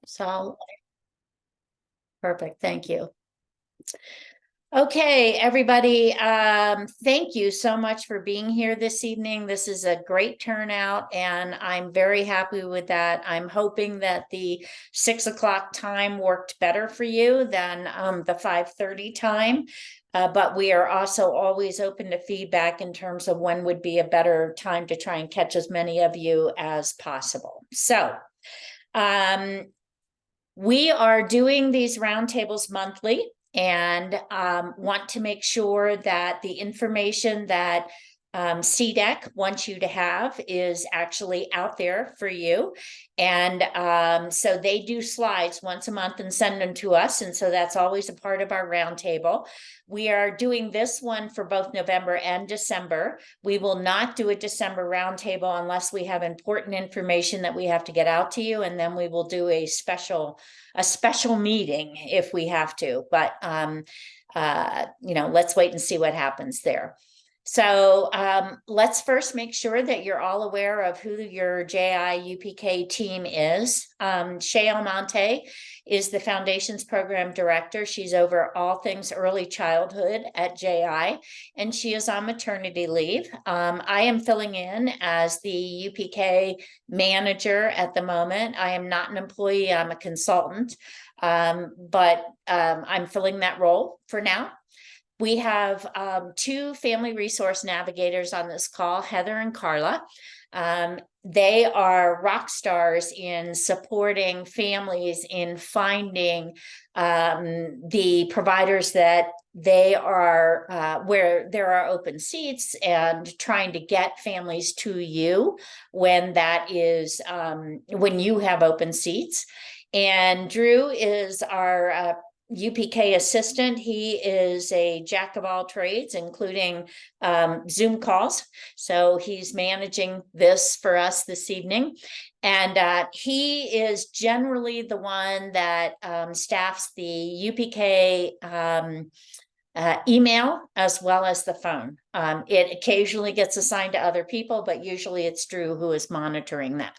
So, perfect. Thank you. Okay, everybody, thank you so much for being here this evening. This is a great turnout, and I'm very happy with that. I'm hoping that the 6 o'clock time worked better for you than the 5:30 time. But we are also always open to feedback in terms of when would be a better time to try and catch as many of you as possible. So, um, we are doing these roundtables monthly and want to make sure that the information that CDEC wants you to have is actually out there for you. And so they do slides once a month and send them to us. And so that's always a part of our roundtable. We are doing this one for both November and December. We will not do a December roundtable unless we have important information that we have to get out to you. And then we will do a special meeting if we have to, but let's wait and see what happens there. So let's first make sure that you're all aware of who your JI UPK team is. Shay Almonte is the Foundation's Program Director. She's over all things early childhood at JI, and she is on maternity leave. I am filling in as the UPK manager at the moment. I am not an employee, I'm a consultant, but I'm filling that role for now. We have two family resource navigators on this call, Heather and Carla. They are rock stars in supporting families in finding the providers that they are where there are open seats and trying to get families to you when that is when you have open seats. And Drew is our UPK assistant. He is a jack of all trades, including Zoom calls. So he's managing this for us this evening. And he is generally the one that staffs the UPK email as well as the phone. It occasionally gets assigned to other people, but usually it's Drew who is monitoring that.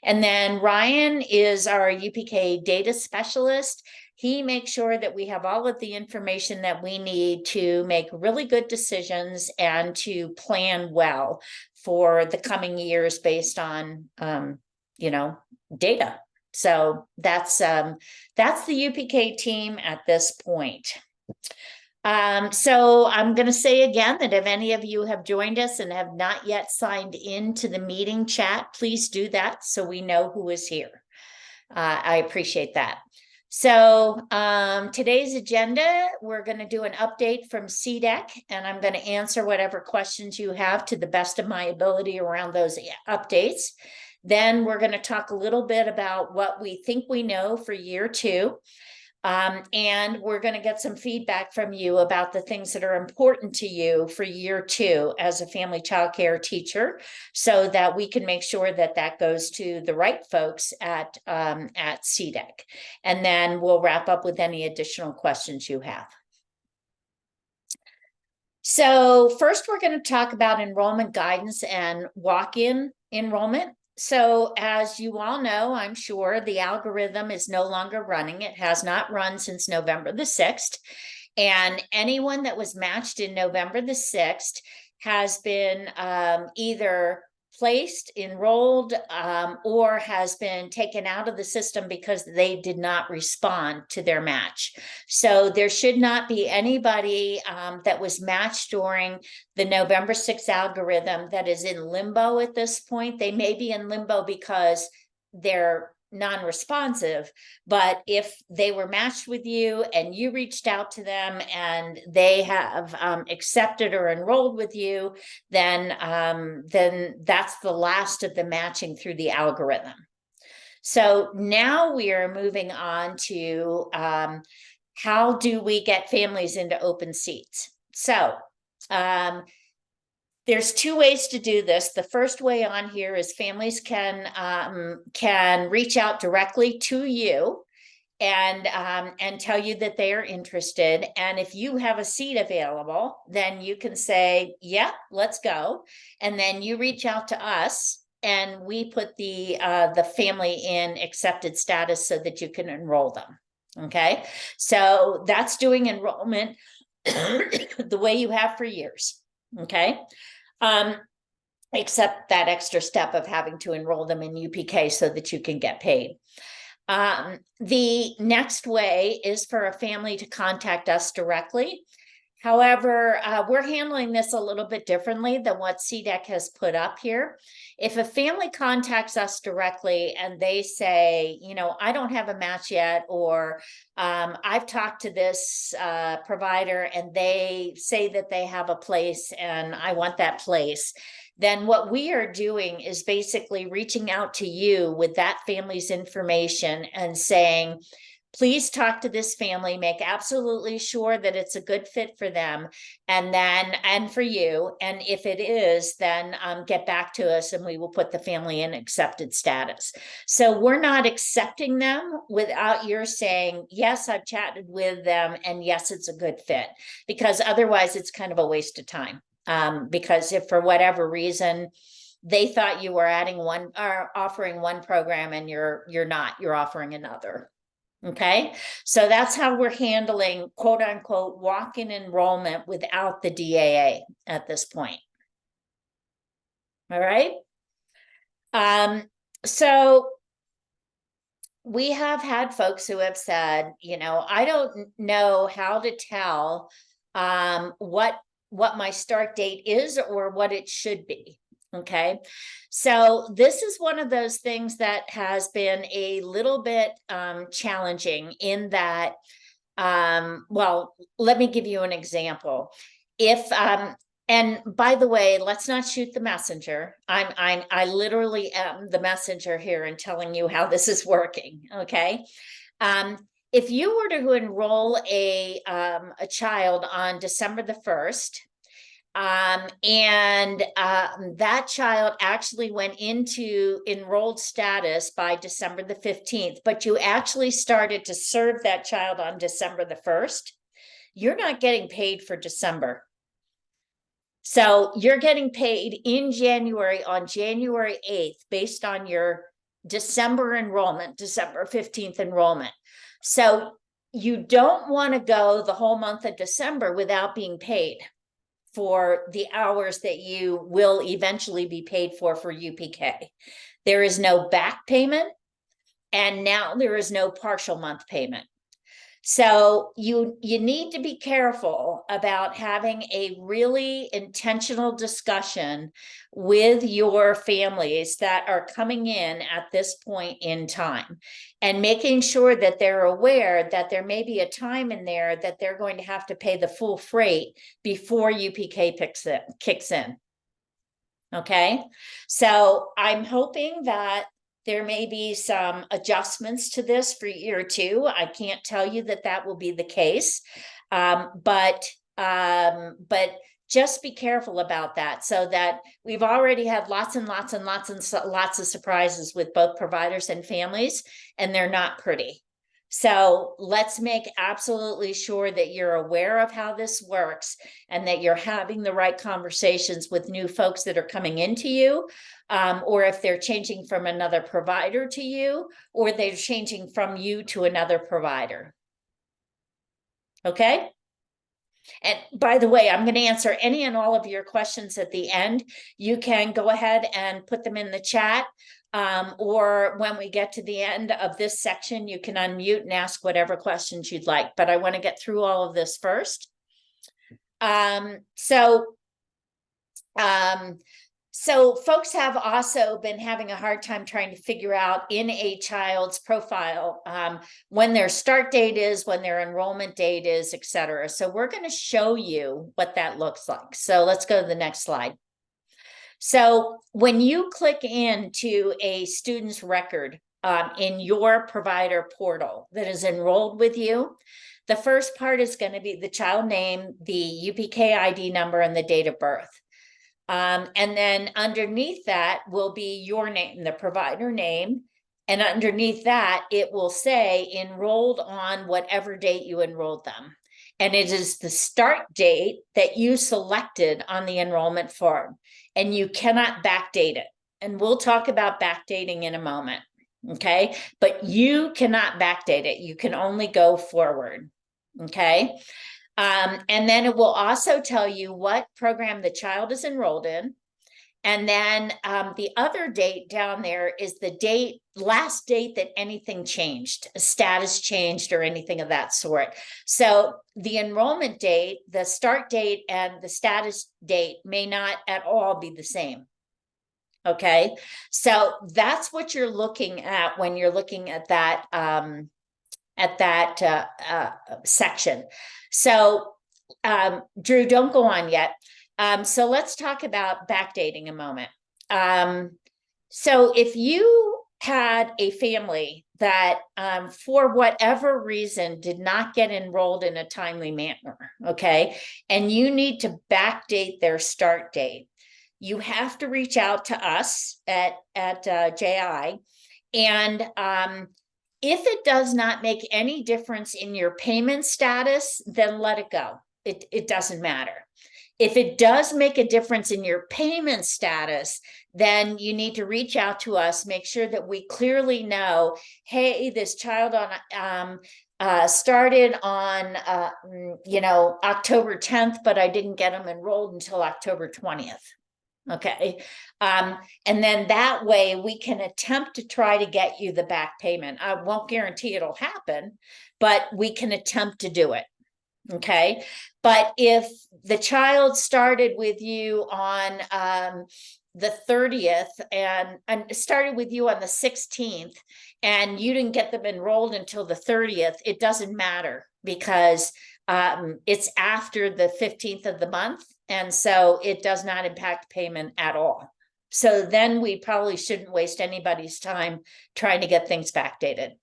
And then Ryan is our UPK data specialist. He makes sure that we have all of the information that we need to make really good decisions and to plan well for the coming years based on, data. So that's the UPK team at this point. So I'm going to say again that if any of you have joined us and have not yet signed into the meeting chat, please do that so we know who is here. I appreciate that. So today's agenda, we're going to do an update from CDEC, and I'm going to answer whatever questions you have to the best of my ability around those updates. Then we're going to talk a little bit about what we think we know for year 2. And we're going to get some feedback from you about the things that are important to you for year 2 as a family child care teacher, so that we can make sure that that goes to the right folks at CDEC. And then we'll wrap up with any additional questions you have. So first, we're going to talk about enrollment guidance and walk-in enrollment. So as you all know, I'm sure the algorithm is no longer running. It has not run since November the 6th. And anyone that was matched in November the 6th has been either placed, enrolled, or has been taken out of the system because they did not respond to their match. So there should not be anybody that was matched during the November 6th algorithm that is in limbo at this point. They may be in limbo because they're non-responsive, but if they were matched with you and you reached out to them and they have accepted or enrolled with you, then that's the last of the matching through the algorithm. So now we are moving on to how do we get families into open seats? So there's 2 ways to do this. The first way on here is families can reach out directly to you and tell you that they are interested. And if you have a seat available, then you can say, yeah, let's go. And then you reach out to us and we put the family in accepted status so that you can enroll them. Okay, so that's doing enrollment the way you have for years. Okay, except that extra step of having to enroll them in UPK so that you can get paid. The next way is for a family to contact us directly. However, we're handling this a little bit differently than what CDEC has put up here. If a family contacts us directly and they say, you know, I don't have a match yet, or I've talked to this provider and they say that they have a place and I want that place, then what we are doing is basically reaching out to you with that family's information and saying, please talk to this family, make absolutely sure that it's a good fit for them, and for you. And if it is, then get back to us and we will put the family in accepted status. So we're not accepting them without your saying, yes, I've chatted with them and yes, it's a good fit, because otherwise it's kind of a waste of time. Because if for whatever reason they thought you were adding one or offering one program and you're not, you're offering another. Okay, so that's how we're handling quote unquote walk-in enrollment without the DAA at this point. All right. So we have had folks who have said, you know, I don't know how to tell what my start date is or what it should be. Okay, so this is one of those things that has been a little bit challenging in that, well, let me give you an example. If, and by the way, let's not shoot the messenger. I literally am the messenger here and telling you how this is working. Okay. If you were to enroll a child on December the 1st, that child actually went into enrolled status by December the 15th, but you actually started to serve that child on December the 1st, you're not getting paid for December. So you're getting paid in January on January 8th based on your December enrollment, December 15th enrollment. So you don't want to go the whole month of December without being paid for the hours that you will eventually be paid for UPK. There is no back payment, and now there is no partial month payment. So you need to be careful about having a really intentional discussion with your families that are coming in at this point in time, and making sure that they're aware that there may be a time in there that they're going to have to pay the full freight before UPK kicks in. Okay, so I'm hoping that there may be some adjustments to this for year 2. I can't tell you that that will be the case, but just be careful about that, so that we've already had lots of surprises with both providers and families, and they're not pretty. So let's make absolutely sure that you're aware of how this works and that you're having the right conversations with new folks that are coming into you, or if they're changing from another provider to you, or they're changing from you to another provider. Okay? And by the way, I'm going to answer any and all of your questions at the end. You can go ahead and put them in the chat. Or when we get to the end of this section, you can unmute and ask whatever questions you'd like. But I want to get through all of this first. So folks have also been having a hard time trying to figure out in a child's profile when their start date is, when their enrollment date is, et cetera. So we're going to show you what that looks like. So let's go to the next slide. So when you click into a student's record in your provider portal that is enrolled with you, the first part is going to be the child name, the UPK ID number, and the date of birth. And then underneath that will be your name, the provider name. And underneath that, it will say enrolled on whatever date you enrolled them. And it is the start date that you selected on the enrollment form, and you cannot backdate it. and we'll talk about backdating in a moment. Okay, but you cannot backdate it. You can only go forward. Okay. And then it will also tell you what program the child is enrolled in. And then the other date down there is the last date that anything changed, status changed, or anything of that sort. So the enrollment date, the start date, and the status date may not at all be the same. Okay, so that's what you're looking at when you're looking at that section. So Drew, don't go on yet. So let's talk about backdating a moment. So if you had a family that for whatever reason did not get enrolled in a timely manner, okay, and you need to backdate their start date, you have to reach out to us at JI. And if it does not make any difference in your payment status, then let it go. It doesn't matter. If it does make a difference in your payment status, then you need to reach out to us, make sure that we clearly know, hey, this child started on October 10th, but I didn't get them enrolled until October 20th. Okay. And then that way we can attempt to try to get you the back payment. I won't guarantee it'll happen, but we can attempt to do it. Okay. But if the child started with you on the 30th and started with you on the 16th and you didn't get them enrolled until the 30th, it doesn't matter because it's after the 15th of the month. And so it does not impact payment at all. So then we probably shouldn't waste anybody's time trying to get things backdated.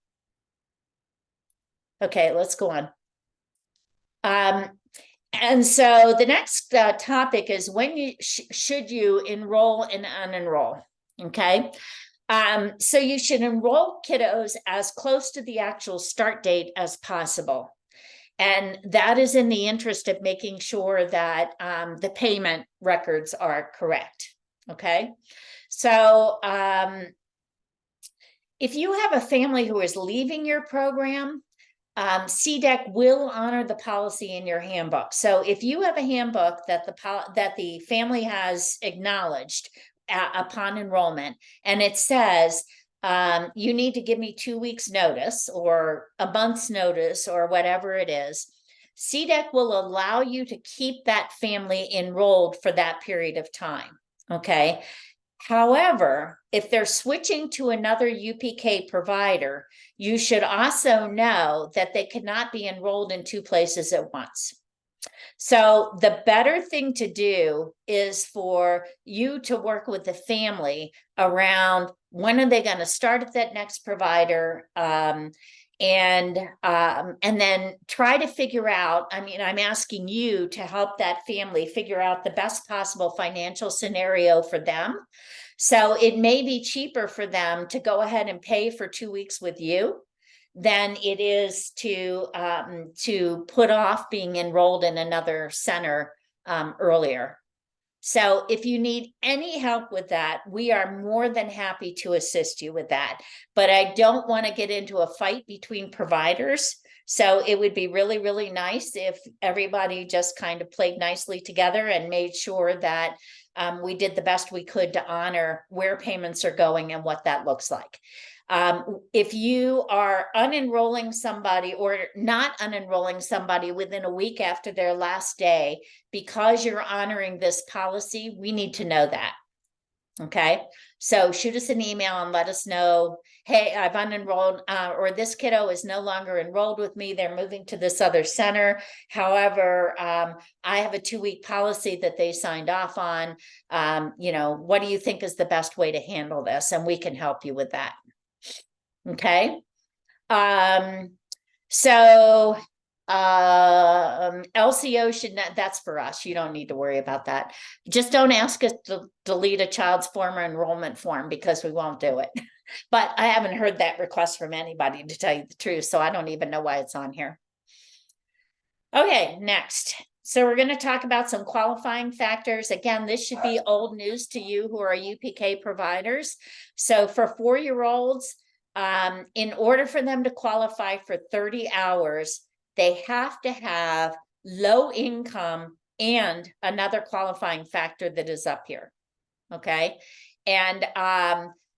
Okay, let's go on. And so the next topic is when you should you enroll and unenroll. Okay. So you should enroll kiddos as close to the actual start date as possible. And that is in the interest of making sure that the payment records are correct. Okay. So if you have a family who is leaving your program, CDEC will honor the policy in your handbook. So if you have a handbook that the family has acknowledged upon enrollment, and it says you need to give me 2 weeks notice or a month's notice or whatever it is, CDEC will allow you to keep that family enrolled for that period of time. Okay. However, if they're switching to another UPK provider, you should also know that they cannot be enrolled in 2 places at once. So the better thing to do is for you to work with the family around when are they going to start at that next provider, and then try to figure out, I mean, I'm asking you to help that family figure out the best possible financial scenario for them. So it may be cheaper for them to go ahead and pay for 2 weeks with you than it is to put off being enrolled in another center earlier. So if you need any help with that, we are more than happy to assist you with that. But I don't want to get into a fight between providers. So it would be really, really nice if everybody just kind of played nicely together and made sure that we did the best we could to honor where payments are going and what that looks like. If you are unenrolling somebody or not unenrolling somebody within a week after their last day, because you're honoring this policy, we need to know that. Okay. So shoot us an email and let us know, hey, I've unenrolled, or this kiddo is no longer enrolled with me. They're moving to this other center. However, I have a 2-week policy that they signed off on. What do you think is the best way to handle this? And we can help you with that. Okay. So LCO should not, that's for us. You don't need to worry about that. Just don't ask us to delete a child's former enrollment form because we won't do it. But I haven't heard that request from anybody, to tell you the truth. So I don't even know why it's on here. Okay, next. So we're going to talk about some qualifying factors. Again, this should be old news to you who are UPK providers. So for 4-year-olds, in order for them to qualify for 30 hours, they have to have low income and another qualifying factor that is up here. Okay. And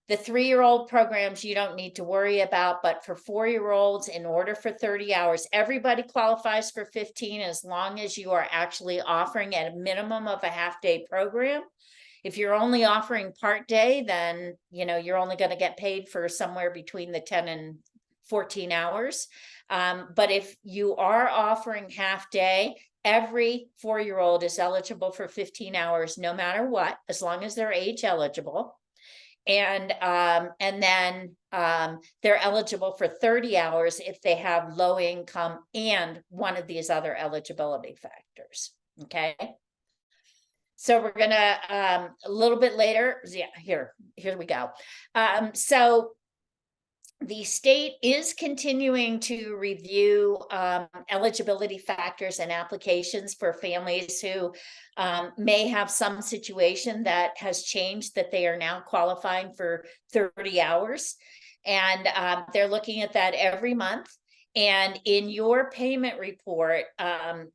the 3-year-old programs you don't need to worry about, but for 4-year-olds, in order for 30 hours, everybody qualifies for 15 as long as you are actually offering at a minimum of a half-day program. If you're only offering part day, then you're only going to get paid for somewhere between the 10 and 14 hours. But if you are offering half day, every 4-year-old is eligible for 15 hours, no matter what, as long as they're age eligible. And then they're eligible for 30 hours if they have low income and one of these other eligibility factors. Okay. So we're gonna a little bit later. Yeah, here we go. So the state is continuing to review eligibility factors and applications for families who may have some situation that has changed, that they are now qualifying for 30 hours. And they're looking at that every month. And in your payment report,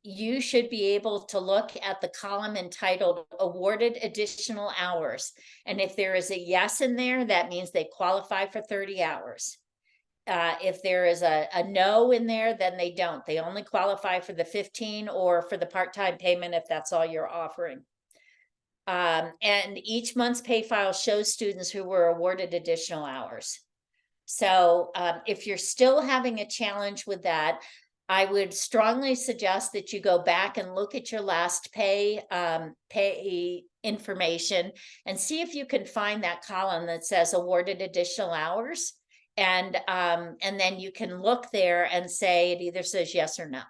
you should be able to look at the column entitled Awarded Additional Hours. And if there is a yes in there, that means they qualify for 30 hours. If there is a no in there, then they don't. They only qualify for the 15 or for the part-time payment if that's all you're offering. And each month's pay file shows students who were awarded additional hours. So if you're still having a challenge with that, I would strongly suggest that you go back and look at your last pay information and see if you can find that column that says awarded additional hours. And then you can look there and say it either says yes or no.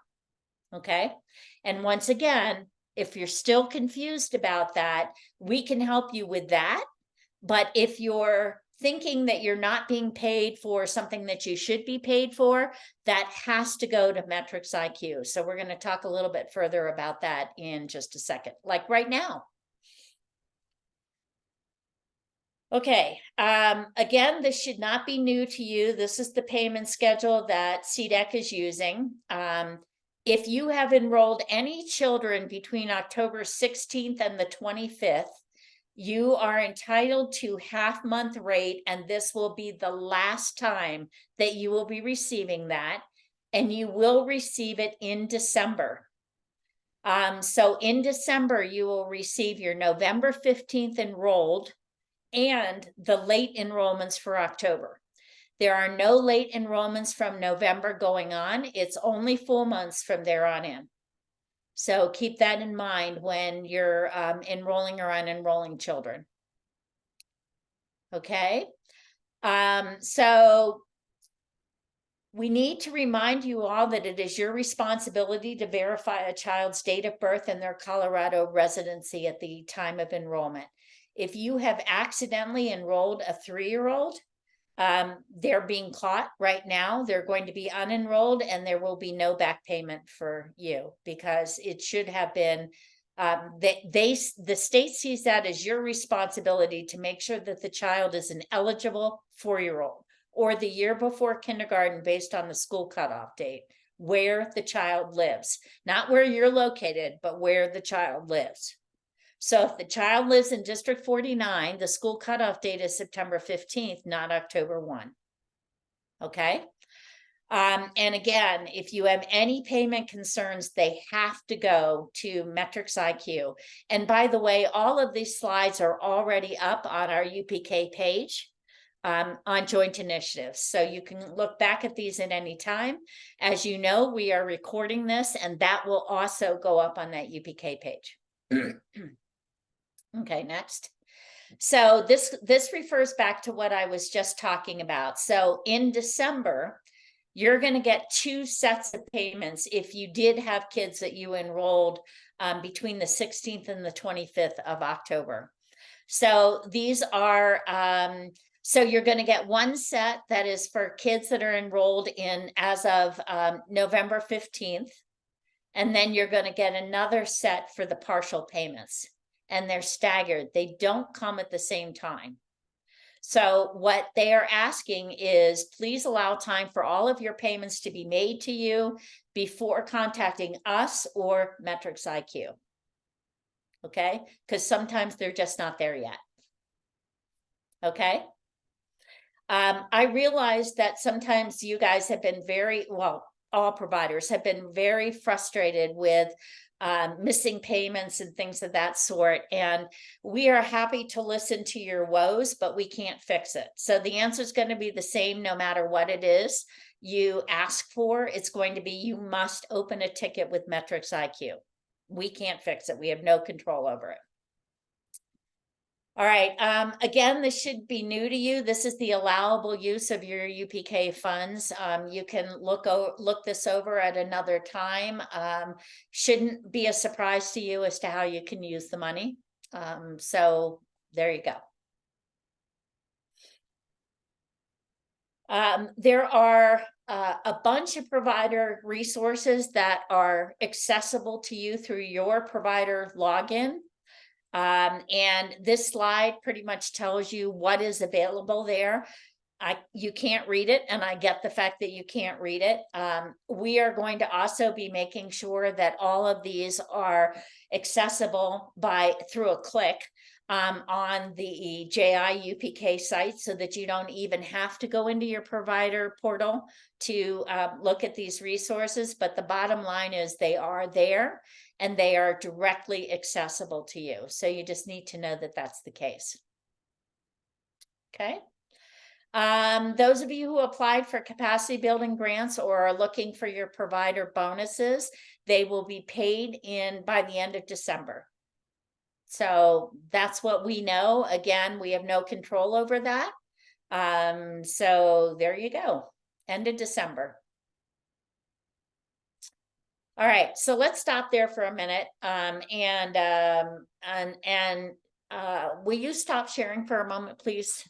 Okay. And once again, if you're still confused about that, we can help you with that. But if you're thinking that you're not being paid for something that you should be paid for, that has to go to Metrics IQ. So we're going to talk a little bit further about that in just a second, like right now. Okay, again, this should not be new to you. This is the payment schedule that CDEC is using. If you have enrolled any children between October 16th and the 25th, you are entitled to half-month rate, and this will be the last time that you will be receiving that, and you will receive it in December. So in December, you will receive your November 15th enrolled and the late enrollments for October. There are no late enrollments from November going on. It's only full months from there on in. So keep that in mind when you're enrolling or unenrolling children. Okay. So we need to remind you all that it is your responsibility to verify a child's date of birth and their Colorado residency at the time of enrollment. If you have accidentally enrolled a 3-year-old, they're being caught right now. They're going to be unenrolled and there will be no back payment for you because it should have been, the state sees that as your responsibility to make sure that the child is an eligible 4-year-old or the year before kindergarten based on the school cutoff date, where the child lives, not where you're located, but where the child lives. So if the child lives in District 49, the school cutoff date is September 15th, not October 1. Okay. And again, if you have any payment concerns, they have to go to Metrics IQ. And by the way, all of these slides are already up on our UPK page on joint initiatives. So you can look back at these at any time. As you know, we are recording this and that will also go up on that UPK page. Okay, next. So this refers back to what I was just talking about. So in December, you're going to get 2 sets of payments if you did have kids that you enrolled between the 16th and the 25th of October. So these are, so you're going to get 1 set that is for kids that are enrolled in as of November 15th. And then you're going to get another set for the partial payments, and they're staggered. They don't come at the same time. So what they are asking is, please allow time for all of your payments to be made to you before contacting us or Metrics IQ. Okay, because sometimes they're just not there yet. Okay. I realize that sometimes you guys have been all providers have been very frustrated with missing payments and things of that sort. And we are happy to listen to your woes, but we can't fix it. So the answer is going to be the same no matter what it is you ask for. It's going to be, you must open a ticket with Metrics IQ. We can't fix it. We have no control over it. All right. Again, this should be new to you. This is the allowable use of your UPK funds. You can look this over at another time. Shouldn't be a surprise to you as to how you can use the money. So there you go. There are a bunch of provider resources that are accessible to you through your provider login. And this slide pretty much tells you what is available there. You can't read it, and I get the fact that you can't read it. We are going to also be making sure that all of these are accessible through a click on the JI UPK site, so that you don't even have to go into your provider portal to look at these resources. But the bottom line is they are there, and they are directly accessible to you. So you just need to know that that's the case. Okay. Those of you who applied for capacity building grants or are looking for your provider bonuses, they will be paid by the end of December. So that's what we know. Again, we have no control over that. So there you go. End of December. All right, so let's stop there for a minute. Will you stop sharing for a moment, please,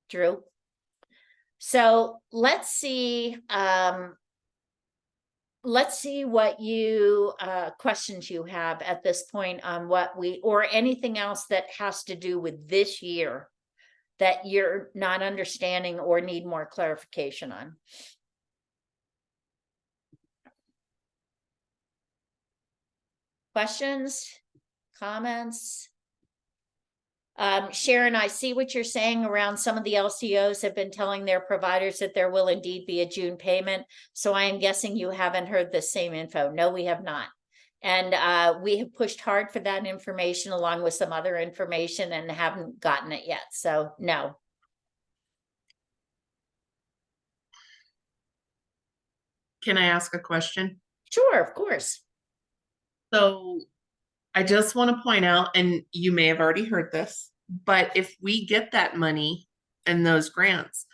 Drew? So let's see what questions you have at this point on or anything else that has to do with this year that you're not understanding or need more clarification on. Questions, comments? Sharon, I see what you're saying around some of the LCOs have been telling their providers that there will indeed be a June payment. So I am guessing you haven't heard the same info. No, we have not. And we have pushed hard for that information along with some other information and haven't gotten it yet. So no. Can I ask a question? Sure, of course. So I just want to point out, and you may have already heard this, but if we get that money and those grants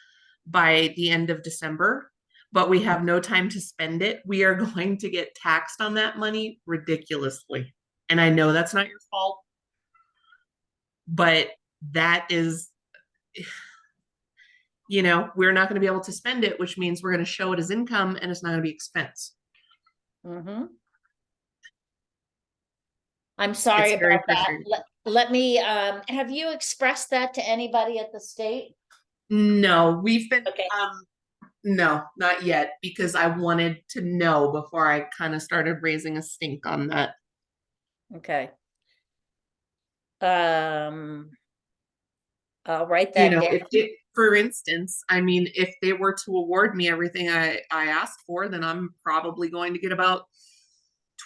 by the end of December, but we have no time to spend it, we are going to get taxed on that money ridiculously. And I know that's not your fault, but that is, we're not going to be able to spend it, which means we're going to show it as income and it's not going to be expense. Mm-hmm. I'm sorry about that. Let me, have you expressed that to anybody at the state? No, we've been, okay. No, not yet, because I wanted to know before I kind of started raising a stink on that. Okay. I'll write that down. For instance, I mean, if they were to award me everything I asked for, then I'm probably going to get about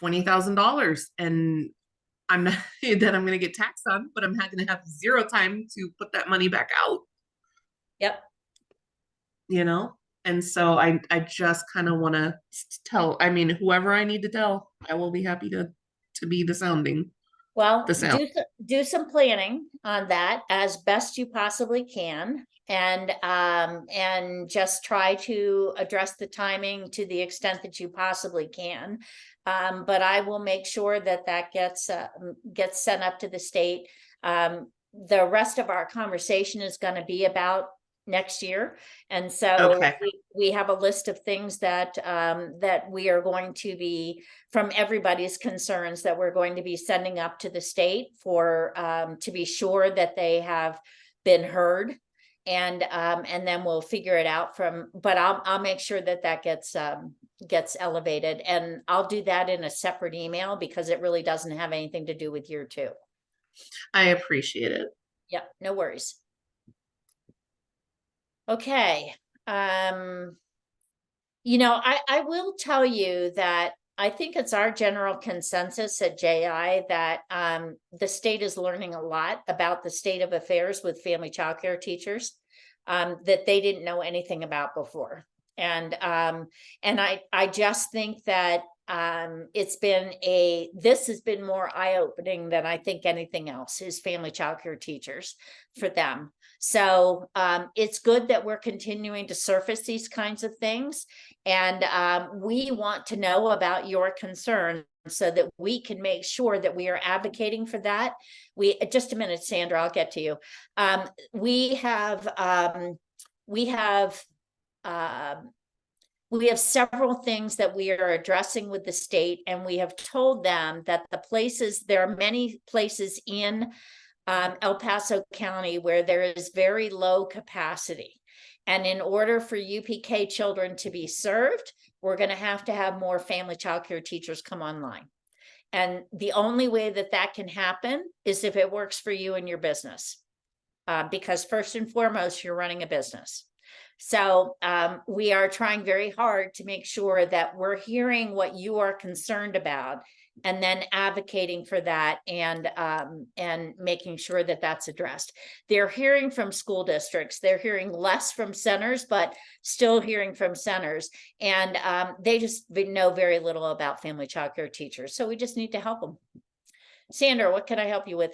$20,000, and I'm not that I'm going to get taxed on, but I'm not going to have zero time to put that money back out. Yep. And so I just kind of want to tell, I mean, whoever I need to tell, I will be happy to be the sounding. Well, do some planning on that as best you possibly can, and just try to address the timing to the extent that you possibly can. But I will make sure that gets sent up to the state. The rest of our conversation is going to be about next year. And so Okay. we have a list of things that that we are going to be, from everybody's concerns, that we're going to be sending up to the state for to be sure that they have been heard. And then we'll figure it out from, but I'll make sure that that gets elevated, and I'll do that in a separate email because it really doesn't have anything to do with year two. I appreciate it. Yeah, no worries. Okay. I will tell you that I think it's our general consensus at JI that the state is learning a lot about the state of affairs with family childcare teachers that they didn't know anything about before. And I just think that this has been more eye-opening than I think anything else, is family childcare teachers for them. So it's good that we're continuing to surface these kinds of things. And we want to know about your concerns so that we can make sure that we are advocating for that. Just a minute, Sandra, I'll get to you. We have several things that we are addressing with the state, and we have told them that there are many places in El Paso County where there is very low capacity. And in order for UPK children to be served, we're going to have more family childcare teachers come online. And the only way that that can happen is if it works for you and your business. Because first and foremost, you're running a business. So we are trying very hard to make sure that we're hearing what you are concerned about, and then advocating for that, and making sure that that's addressed. They're hearing from school districts. They're hearing less from centers, but still hearing from centers. And they just know very little about family childcare teachers. So we just need to help them. Sandra, what can I help you with?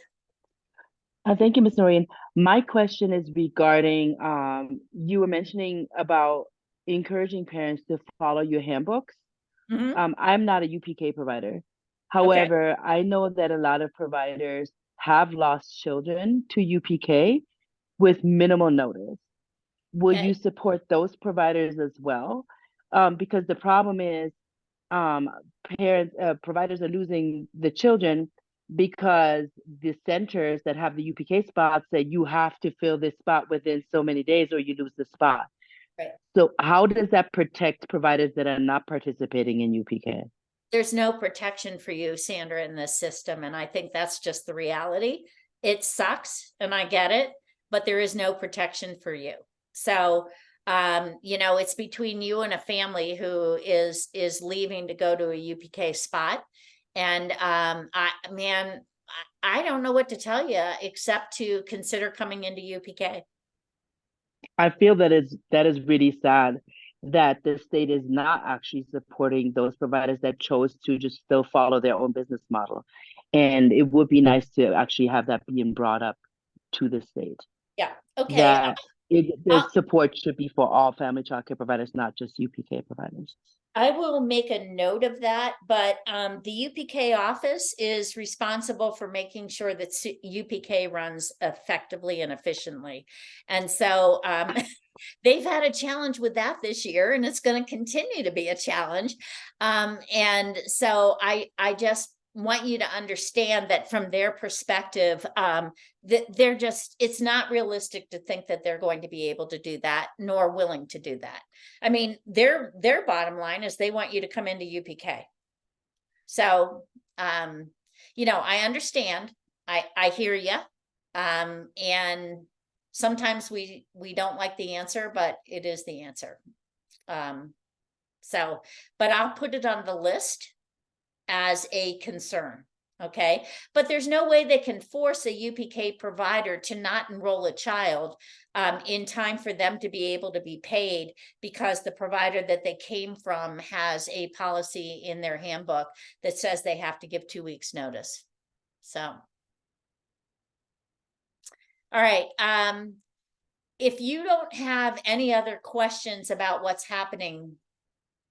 Thank you, Ms. Noreen. My question is regarding, you were mentioning about encouraging parents to follow your handbooks. Mhm. I'm not a UPK provider. Okay. However, I know that a lot of providers have lost children to UPK with minimal notice. Will Okay. you support those providers as well? Because the problem is, um, providers are losing the children because the centers that have the UPK spots say you have to fill this spot within so many days or you lose the spot. Right. So how does that protect providers that are not participating in UPK? There's no protection for you, Sandra, in this system. And I think that's just the reality. It sucks, and I get it, but there is no protection for you. So, it's between you and a family who is leaving to go to a UPK spot. And I don't know what to tell you except to consider coming into UPK. I feel that is really sad that the state is not actually supporting those providers that chose to just still follow their own business model. And it would be nice to actually have that being brought up to the state, Yeah. Okay. that the support should be for all family childcare providers, not just UPK providers. I will make a note of that, but the UPK office is responsible for making sure that UPK runs effectively and efficiently. And so they've had a challenge with that this year, and it's going to continue to be a challenge. And so I just want you to understand that from their perspective, that it's not realistic to think that they're going to be able to do that, nor willing to do that. I mean, their bottom line is they want you to come into UPK. So, I understand. I hear you. And sometimes we don't like the answer, but it is the answer. But I'll put it on the list as a concern. Okay. But there's no way they can force a UPK provider to not enroll a child in time for them to be able to be paid, because the provider that they came from has a policy in their handbook that says they have to give 2 weeks notice. So, all right. If you don't have any other questions about what's happening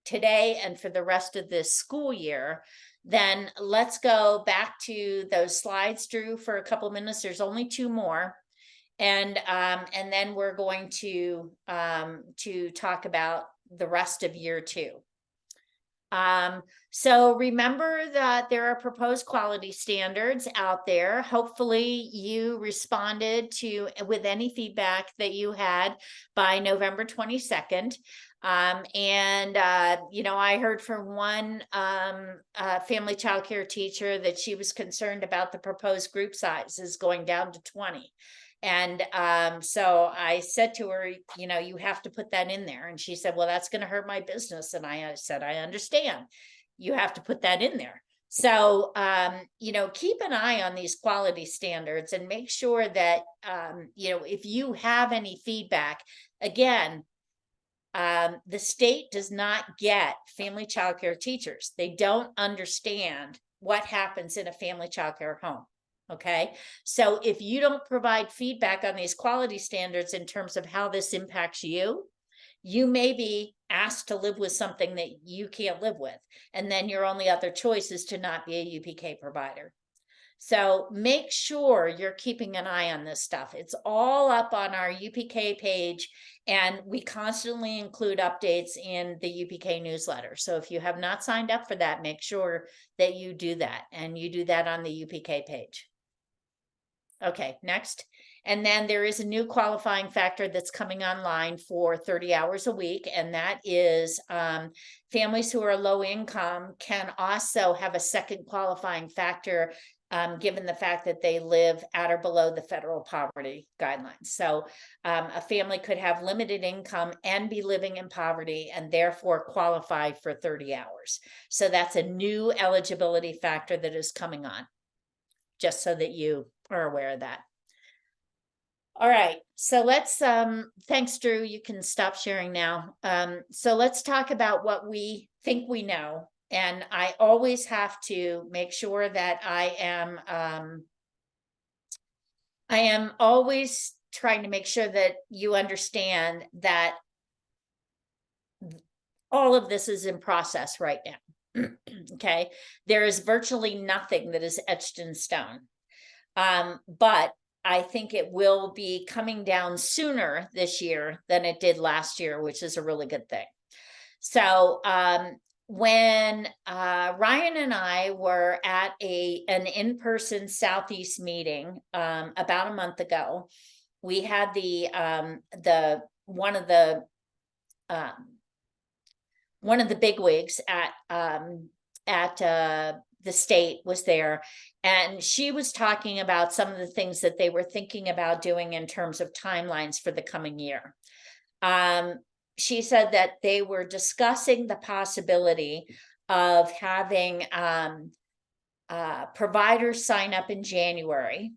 today and for the rest of this school year, then let's go back to those slides, Drew, for a couple of minutes. There's only 2 more. And then we're going to talk about the rest of year 2. So remember that there are proposed quality standards out there. Hopefully you responded with any feedback that you had by November 22nd. You know, I heard from one family childcare teacher that she was concerned about the proposed group sizes going down to 20. And so I said to her, you know, you have to put that in there. And she said, well, that's going to hurt my business. And I said, I understand. You have to put that in there. So, you know, keep an eye on these quality standards and make sure that, you know, if you have any feedback, again, the state does not get family childcare teachers. They don't understand what happens in a family childcare home. Okay, so if you don't provide feedback on these quality standards in terms of how this impacts you, you may be asked to live with something that you can't live with. And then your only other choice is to not be a UPK provider. So make sure you're keeping an eye on this stuff. It's all up on our UPK page, and we constantly include updates in the UPK newsletter. So if you have not signed up for that, make sure that you do that, and you do that on the UPK page. Okay, next. And then there is a new qualifying factor that's coming online for 30 hours a week, and that is families who are low income can also have a second qualifying factor given the fact that they live at or below the federal poverty guidelines. So a family could have limited income and be living in poverty and therefore qualify for 30 hours. So that's a new eligibility factor that is coming on, just so that you are aware of that. All right, so let's, thanks, Drew, you can stop sharing now. So let's talk about what we think we know. And I always have to make sure that I am always trying to make sure that you understand that all of this is in process right now. Okay, there is virtually nothing that is etched in stone. But I think it will be coming down sooner this year than it did last year, which is a really good thing. So when Ryan and I were at an in-person Southeast meeting about a month ago, we had one of the bigwigs at the state was there, and she was talking about some of the things that they were thinking about doing in terms of timelines for the coming year. She said that they were discussing the possibility of having providers sign up in January.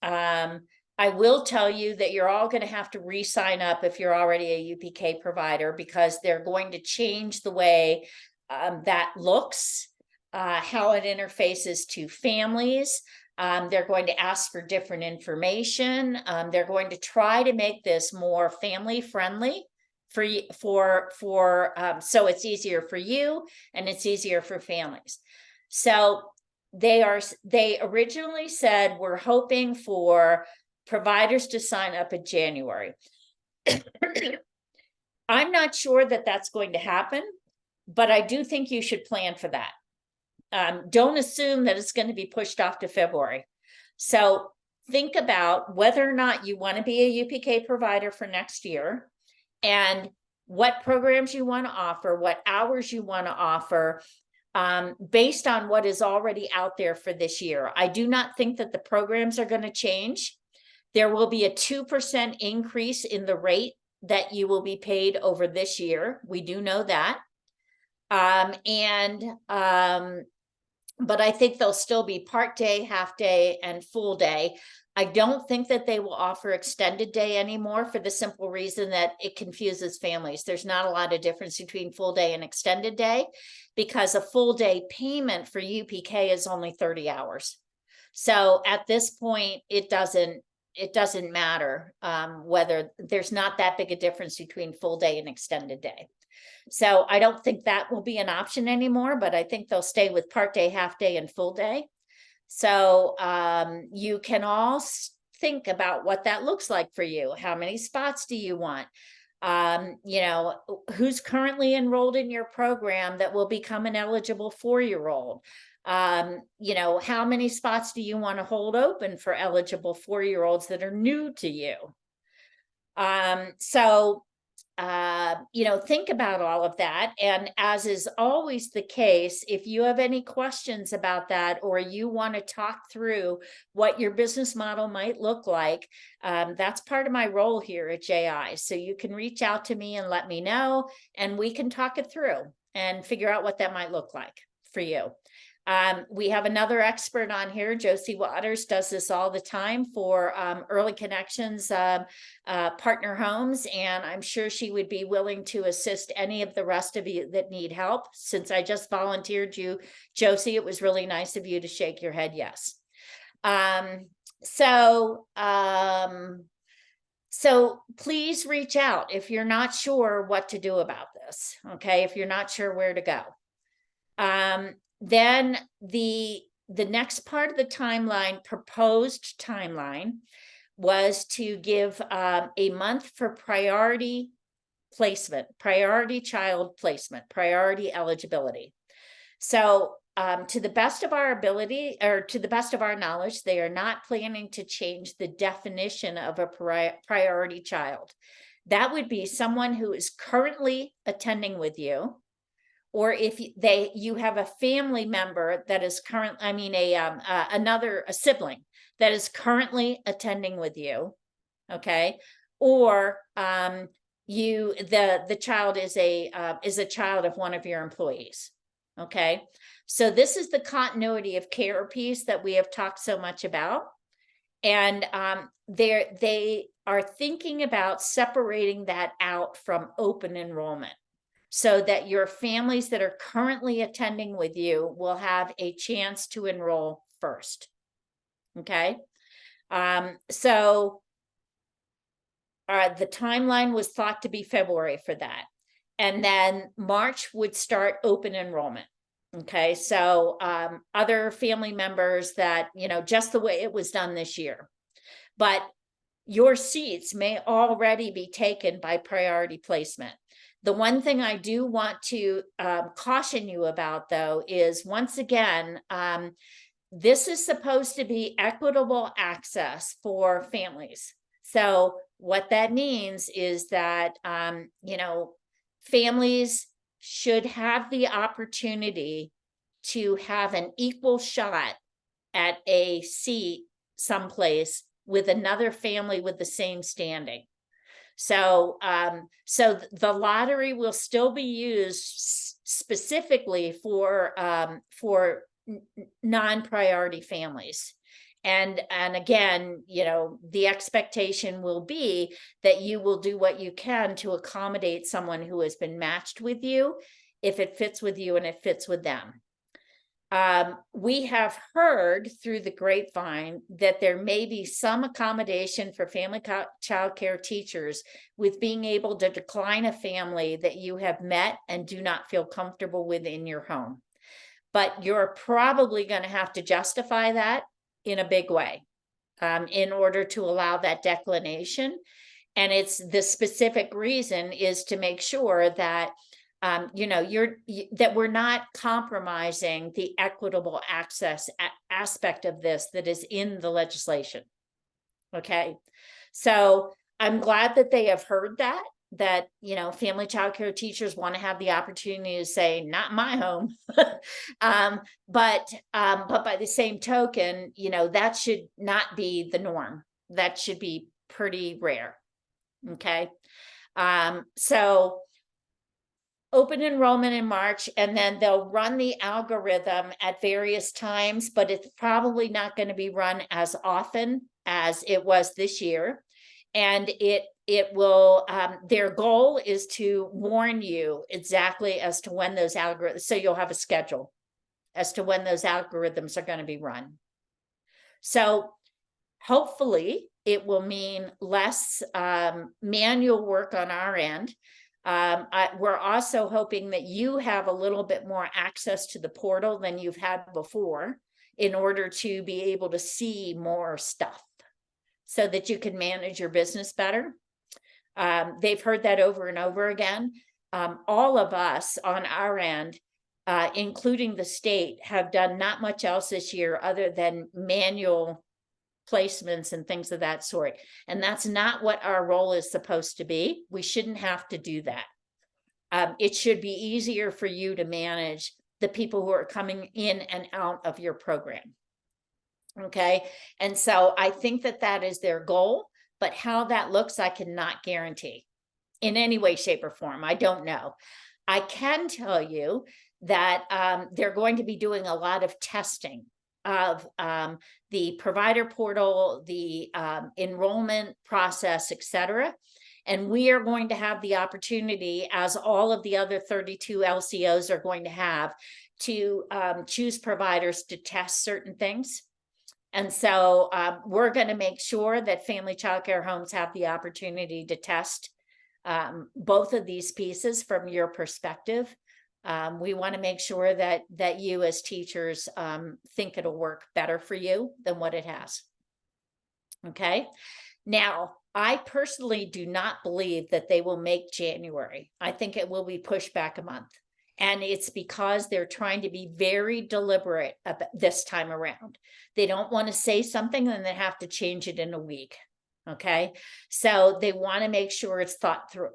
I will tell you that you're all going to have to re-sign up if you're already a UPK provider, because they're going to change the way that looks, how it interfaces to families. They're going to ask for different information. They're going to try to make this more family friendly so it's easier for you and it's easier for families. So they originally said, we're hoping for providers to sign up in January. I'm not sure that that's going to happen, but I do think you should plan for that. Don't assume that it's going to be pushed off to February. So think about whether or not you want to be a UPK provider for next year, and what programs you want to offer, what hours you want to offer, based on what is already out there for this year. I do not think that the programs are going to change. There will be a 2% increase in the rate that you will be paid over this year. We do know that. But I think they'll still be part day, half day, and full day. I don't think that they will offer extended day anymore, for the simple reason that it confuses families. There's not a lot of difference between full day and extended day, because a full day payment for UPK is only 30 hours. So at this point, it doesn't matter whether, there's not that big a difference between full day and extended day. So I don't think that will be an option anymore, but I think they'll stay with part day, half day, and full day. So you can all think about what that looks like for you. How many spots do you want? You know, who's currently enrolled in your program that will become an eligible 4-year-old? You know, how many spots do you want to hold open for eligible 4-year-olds that are new to you? You know, think about all of that. And as is always the case, if you have any questions about that, or you want to talk through what your business model might look like, that's part of my role here at JI. So you can reach out to me and let me know, and we can talk it through and figure out what that might look like for you. We have another expert on here. Josie Waters does this all the time for Early Connections partner homes, and I'm sure she would be willing to assist any of the rest of you that need help. Since I just volunteered you, Josie, it was really nice of you to shake your head yes. So please reach out if you're not sure what to do about this, okay? If you're not sure where to go. Then the next part of the timeline, proposed timeline, was to give a month for priority placement, priority child placement, priority eligibility. So to the best of our ability, or to the best of our knowledge, they are not planning to change the definition of a priority child. That would be someone who is currently attending with you, or if you have a family member that is a sibling that is currently attending with you, okay, or the child is a child of one of your employees, okay. So this is the continuity of care piece that we have talked so much about, and they are thinking about separating that out from open enrollment, so that your families that are currently attending with you will have a chance to enroll first. Okay. The timeline was thought to be February for that. And then March would start open enrollment. Okay. So other family members that, you know, just the way it was done this year. But your seats may already be taken by priority placement. The one thing I do want to caution you about, though, is once again, this is supposed to be equitable access for families. So what that means is that, you know, families should have the opportunity to have an equal shot at a seat someplace with another family with the same standing. So the lottery will still be used specifically for non-priority families. And again, you know, the expectation will be that you will do what you can to accommodate someone who has been matched with you, if it fits with you and it fits with them. We have heard through the grapevine that there may be some accommodation for family child care teachers with being able to decline a family that you have met and do not feel comfortable with in your home. But you're probably going to have to justify that in a big way in order to allow that declination. And it's the specific reason is to make sure that you know, that we're not compromising the equitable access aspect of this that is in the legislation. Okay. So I'm glad that they have heard that, you know, family child care teachers want to have the opportunity to say, not my home. But by the same token, you know, that should not be the norm. That should be pretty rare. Okay. So open enrollment in March, and then they'll run the algorithm at various times, but it's probably not going to be run as often as it was this year. And it will, their goal is to warn you exactly as to when those algorithms, so you'll have a schedule as to when those algorithms are going to be run. So hopefully it will mean less manual work on our end. We're also hoping that you have a little bit more access to the portal than you've had before in order to be able to see more stuff. so that you can manage your business better. They've heard that over and over again. All of us on our end, including the state, have done not much else this year other than manual placements and things of that sort. And that's not what our role is supposed to be. We shouldn't have to do that. It should be easier for you to manage the people who are coming in and out of your program. Okay. And so I think that that is their goal, but how that looks, I cannot guarantee in any way, shape, or form. I don't know. I can tell you that they're going to be doing a lot of testing of the provider portal, the enrollment process, etc. And we are going to have the opportunity, as all of the other 32 LCOs are going to have, to choose providers to test certain things. And so we're going to make sure that family child care homes have the opportunity to test both of these pieces from your perspective. We want to make sure that you as teachers think it'll work better for you than what it has. Okay. Now, I personally do not believe that they will make January. I think it will be pushed back a month. And it's because they're trying to be very deliberate about this time around. They don't want to say something and then have to change it in a week. Okay. So they want to make sure it's thought through.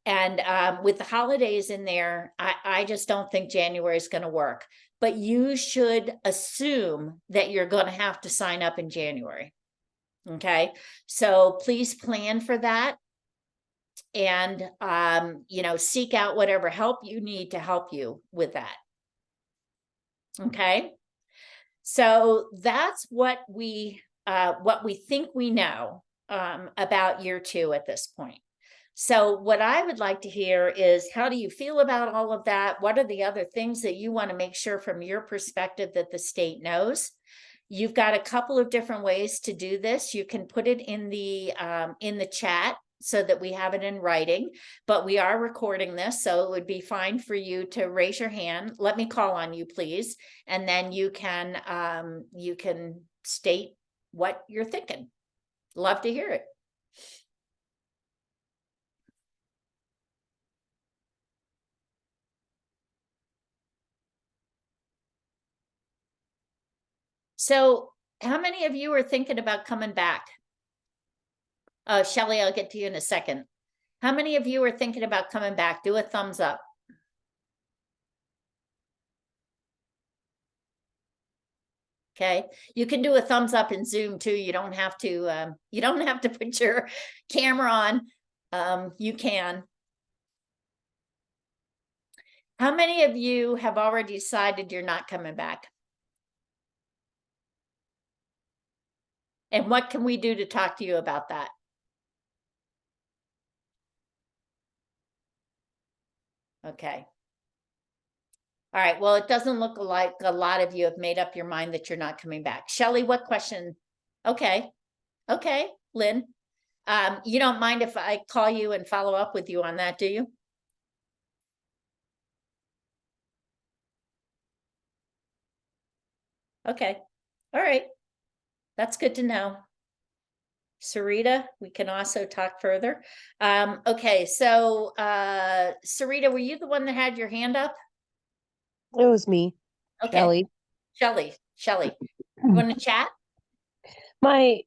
And with the holidays in there, I just don't think January is going to work. But you should assume that you're going to have to sign up in January. Okay. So please plan for that. And, seek out whatever help you need to help you with that. Okay. So that's what we think we know about year 2 at this point. So what I would like to hear is, how do you feel about all of that? What are the other things that you want to make sure from your perspective that the state knows? You've got a couple of different ways to do this. You can put it in the chat so that we have it in writing, but we are recording this, so it would be fine for you to raise your hand. Let me call on you, please, and then you can state what you're thinking. Love to hear it. So how many of you are thinking about coming back? Shelley, I'll get to you in a second. How many of you are thinking about coming back? Do a thumbs up. Okay, you can do a thumbs up in Zoom too. You don't have to put your camera on. You can. How many of you have already decided you're not coming back? And what can we do to talk to you about that? Okay. All right. Well, it doesn't look like a lot of you have made up your mind that you're not coming back. Shelley, what question? Okay. Okay, Lynn. You don't mind if I call you and follow up with you on that, do you? Okay. All right. That's good to know. Sarita, we can also talk further. Okay, so Sarita, were you the one that had your hand up? It was me, Okay. Shelley. Shelley, you want to chat? My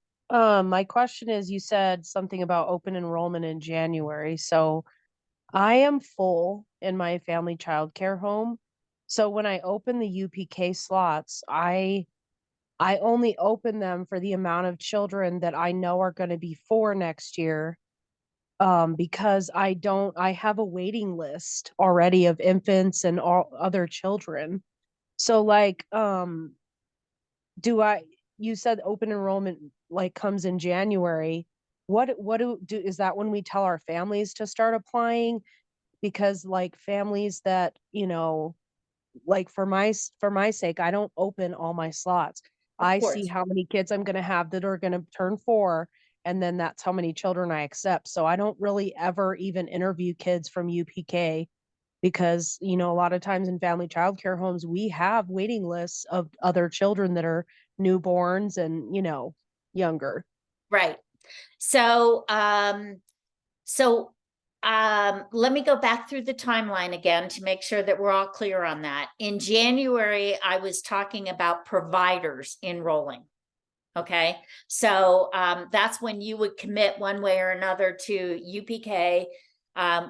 question is, you said something about open enrollment in January. So I am full in my family childcare home. So when I open the UPK slots, I only open them for the amount of children that I know are going to be 4 next year. Because I have a waiting list already of infants and all other children. So like, you said open enrollment like comes in January. What is that when we tell our families to start applying? Because like families that, like for my sake, I don't open all my slots. I see how many kids I'm going to have that are going to turn 4, and then that's how many children I accept. So I don't really ever even interview kids from UPK, because, a lot of times in family childcare homes, we have waiting lists of other children that are newborns and, younger. Right. So, let me go back through the timeline again to make sure that we're all clear on that. In January, I was talking about providers enrolling. Okay, so that's when you would commit one way or another to UPK,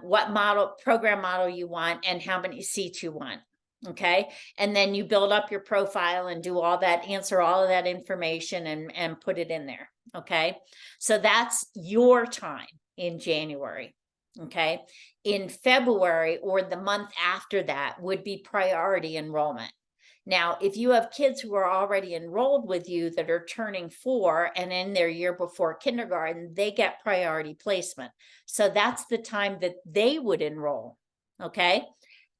what program model you want, and how many seats you want. Okay, and then you build up your profile and do all that, answer all of that information and put it in there. Okay, so that's your time in January. Okay, in February or the month after that would be priority enrollment. Now, if you have kids who are already enrolled with you that are turning 4 and in their year before kindergarten, they get priority placement. So that's the time that they would enroll. Okay.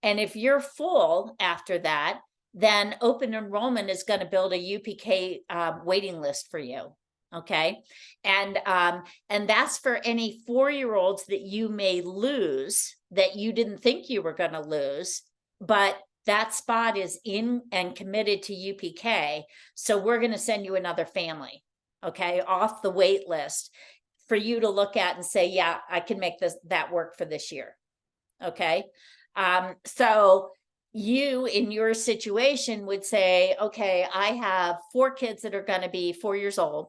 And if you're full after that, then open enrollment is going to build a UPK waiting list for you. Okay. And that's for any 4-year-olds that you may lose that you didn't think you were going to lose, but that spot is in and committed to UPK. So we're going to send you another family, okay, off the wait list for you to look at and say, yeah, I can make that work for this year. Okay. So you in your situation would say, okay, I have 4 kids that are going to be 4 years old.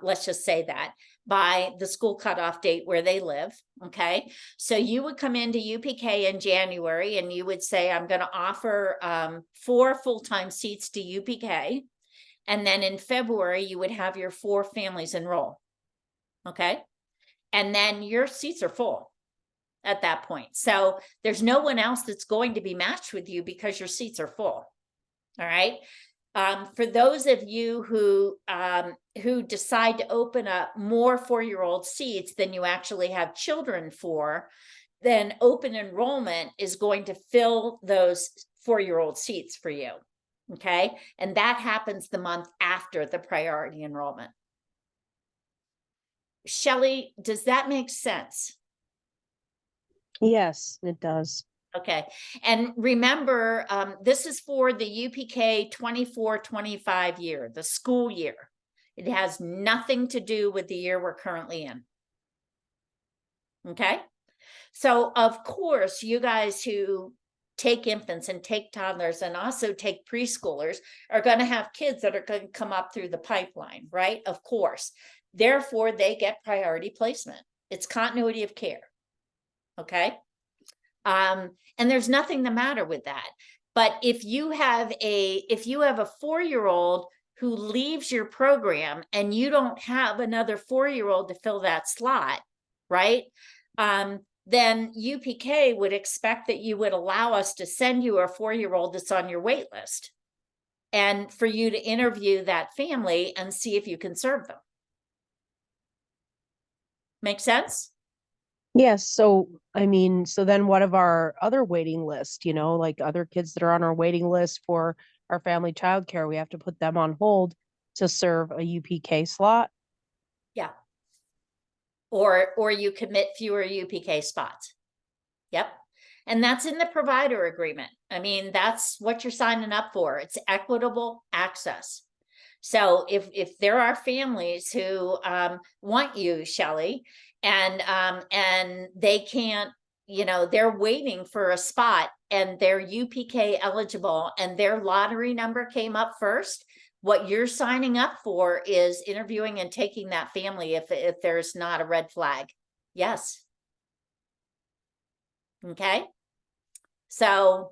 Let's just say that by the school cutoff date where they live. Okay. So you would come into UPK in January and you would say, I'm going to offer 4 full-time seats to UPK. And then in February, you would have your 4 families enroll. Okay. And then your seats are full at that point. So there's no one else that's going to be matched with you because your seats are full. All right. For those of you who decide to open up more 4-year-old seats than you actually have children for, then open enrollment is going to fill those 4-year-old seats for you. Okay. And that happens the month after the priority enrollment. Shelley, does that make sense? Yes, it does. Okay. And remember, this is for the UPK 24-25 year, the school year. It has nothing to do with the year we're currently in. Okay. So of course, you guys who take infants and take toddlers and also take preschoolers are going to have kids that are going to come up through the pipeline, right? Of course. Therefore, they get priority placement. It's continuity of care. Okay. And there's nothing the matter with that. But if you have a 4-year-old who leaves your program and you don't have another 4-year-old to fill that slot, right? Then UPK would expect that you would allow us to send you a 4-year-old that's on your wait list and for you to interview that family and see if you can serve them. Make sense? Yes. So, I mean, so then what of our other waiting list, like other kids that are on our waiting list for our family childcare, we have to put them on hold to serve a UPK slot? Yeah. Or you commit fewer UPK spots. Yep. And that's in the provider agreement. I mean, that's what you're signing up for. It's equitable access. So if there are families who want you, Shelley, and they can't, they're waiting for a spot and they're UPK eligible and their lottery number came up first, what you're signing up for is interviewing and taking that family if there's not a red flag. Yes. Okay. So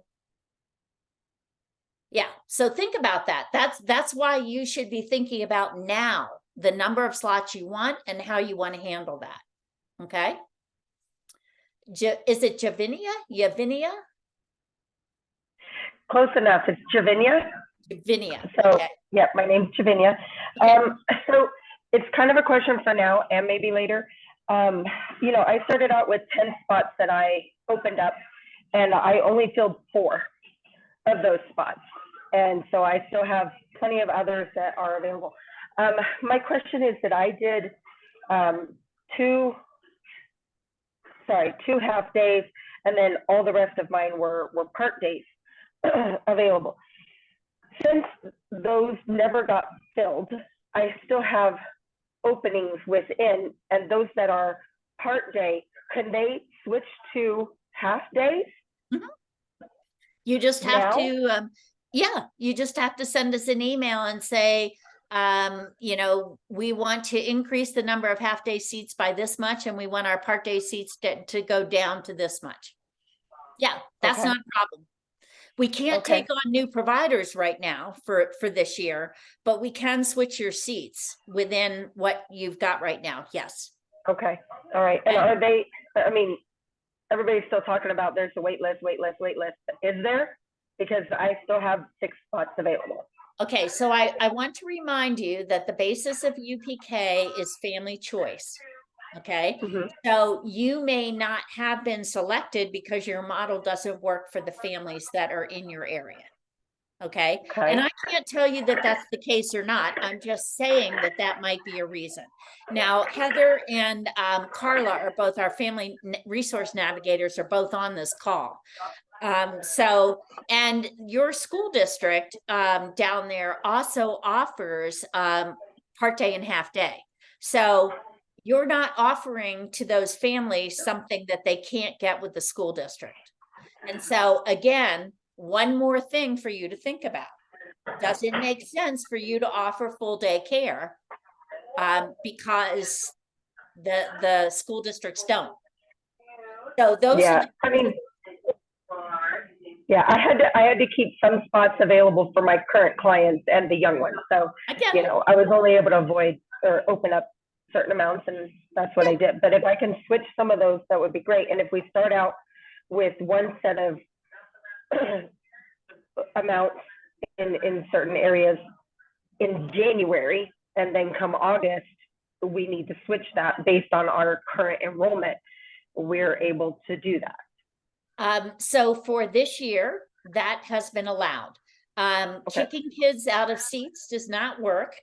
yeah, so think about that. That's why you should be thinking about now the number of slots you want and how you want to handle that. Okay. Is it Javinia? Yavinia? Close enough. It's Javinia. Javinia. So, okay. Yeah, my name's Javinia. Okay. So it's kind of a question for now and maybe later. I started out with 10 spots that I opened up, and I only filled 4 of those spots. And so I still have plenty of others that are available. My question is that I did 2 half days, and then all the rest of mine were part days available. Since those never got filled, I still have openings within, and those that are part day, can they switch to half days? You just have Now? to, yeah, you just have to send us an email and say, you know, we want to increase the number of half-day seats by this much, and we want our part-day seats to go down to this much. Yeah, that's Okay. not a problem. We can't Okay. take on new providers right now for this year, but we can switch your seats within what you've got right now. Yes. Okay, all right. And are they, I mean, everybody's still talking about there's a wait list. Is there? Because I still have 6 spots available. Okay, so I want to remind you that the basis of UPK is family choice. Okay, Mhm. so you may not have been selected because your model doesn't work for the families that are in your area. Okay, Okay. and I can't tell you that that's the case or not. I'm just saying that that might be a reason. Now, Heather and Carla are both our family resource navigators, are both on this call. So, and your school district down there also offers part day and half day. So you're not offering to those families something that they can't get with the school district. And so again, one more thing for you to think about. Does it make sense for you to offer full day care? Because the school districts don't. So those are the I mean, yeah, I had to keep some spots available for my current clients and the young ones. So, I get you it. know, I was only able to avoid or open up certain amounts, and that's what I did. But if I can switch some of those, that would be great. And if we start out with one set of amounts in certain areas in January, and then come August, we need to switch that based on our current enrollment, we're able to do that. So for this year, that has been allowed. Okay. Kicking kids out of seats does not work.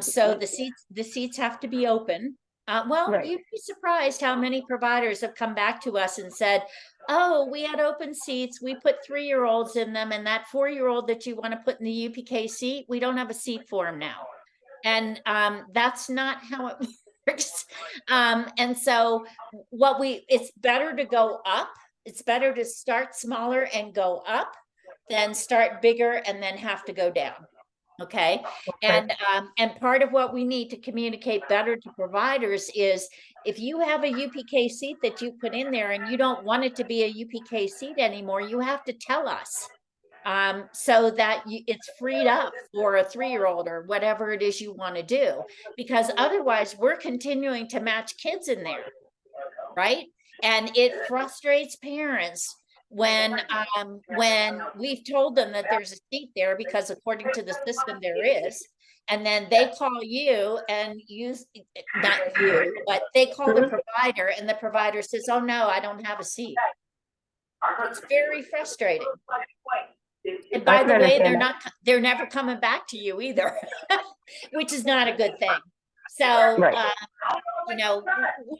So the seats have to be open. Well, Right. you'd be surprised how many providers have come back to us and said, oh, we had open seats. We put 3-year-olds in them, and that 4-year-old that you want to put in the UPK seat, we don't have a seat for him now. And that's not how it works. And so it's better to go up. It's better to start smaller and go up than start bigger and then have to go down. Okay. And part of what we need to communicate better to providers is if you have a UPK seat that you put in there and you don't want it to be a UPK seat anymore, you have to tell us so that it's freed up for a 3-year-old or whatever it is you want to do, because otherwise we're continuing to match kids in there. Right. And it frustrates parents when we've told them that there's a seat there because according to the system there is, and then they call you and not you, but they call the provider and the provider says, oh no, I don't have a seat. It's very frustrating. And by the way, they're never coming back to you either, which is not a good thing. So, Right. you know,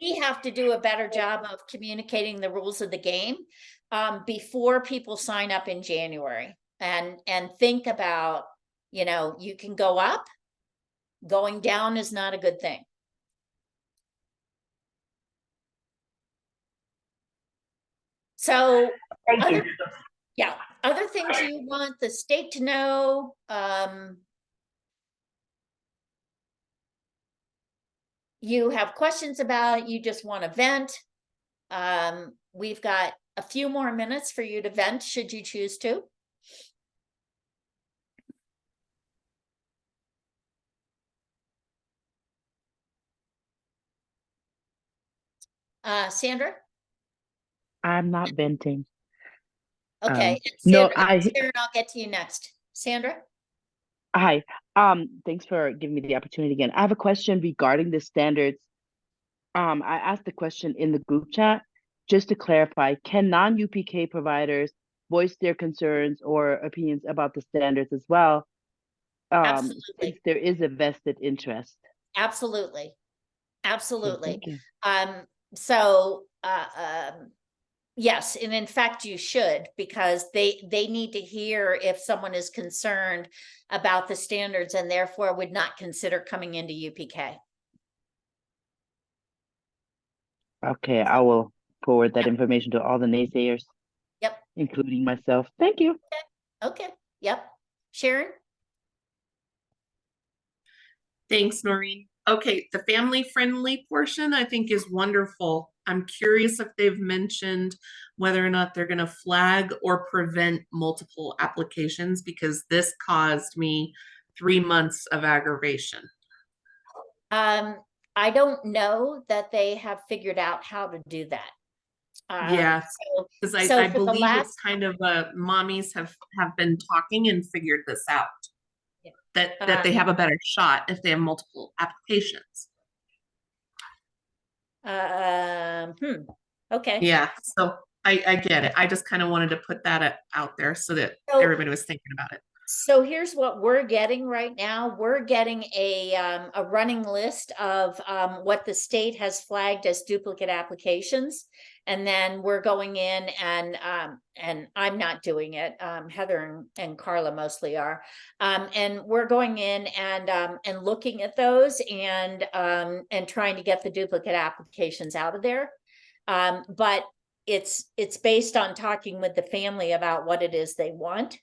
we have to do a better job of communicating the rules of the game before people sign up in January, and think about, you know, you can go up, going down is not a good thing. So Thank you. yeah, other things you want the state to know, you have questions about, you just want to vent. We've got a few more minutes for you to vent should you choose to. Sandra? I'm not venting. Okay. No, Sandra, I'll get to you next. Sandra? Hi. Thanks for giving me the opportunity again. I have a question regarding the standards. I asked the question in the group chat. Just to clarify, can non-UPK providers voice their concerns or opinions about the standards as well? Absolutely. Since there is a vested interest. Absolutely. Absolutely. Thank you. So yes, and in fact you should, because they need to hear if someone is concerned about the standards and therefore would not consider coming into UPK. Okay, I will forward that information to all the naysayers, Yep, including myself. Thank you. okay, yep. Sharon? Thanks, Noreen. Okay, the family-friendly portion I think is wonderful. I'm curious if they've mentioned whether or not they're gonna flag or prevent multiple applications, because this caused me 3 months of aggravation. I don't know that they have figured out how to do that. Yeah, So, because so I for the believe it's last, kind of mommies have been talking and figured this out. Yeah. That they have a better shot if they have multiple applications. okay. Yeah, so I get it. I just kind of wanted to put that out there so that So- everybody was thinking about it. So here's what we're getting right now. We're getting a running list of what the state has flagged as duplicate applications. And then we're going in and I'm not doing it. Heather and Carla mostly are. And we're going in and looking at those and trying to get the duplicate applications out of there. But it's based on talking with the family about what it is they want.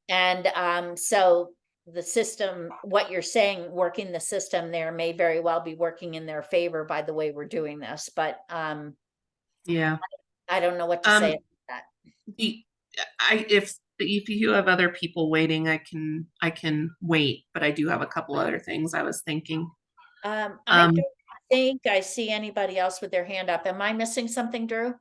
And so the system, what you're saying, working the system there may very well be working in their favor by the way we're doing this, but Yeah. I don't know what to say about that. If you have other people waiting, I can wait, but I do have a couple other things I was thinking. I don't think I see anybody else with their hand up. Am I missing something, Drew?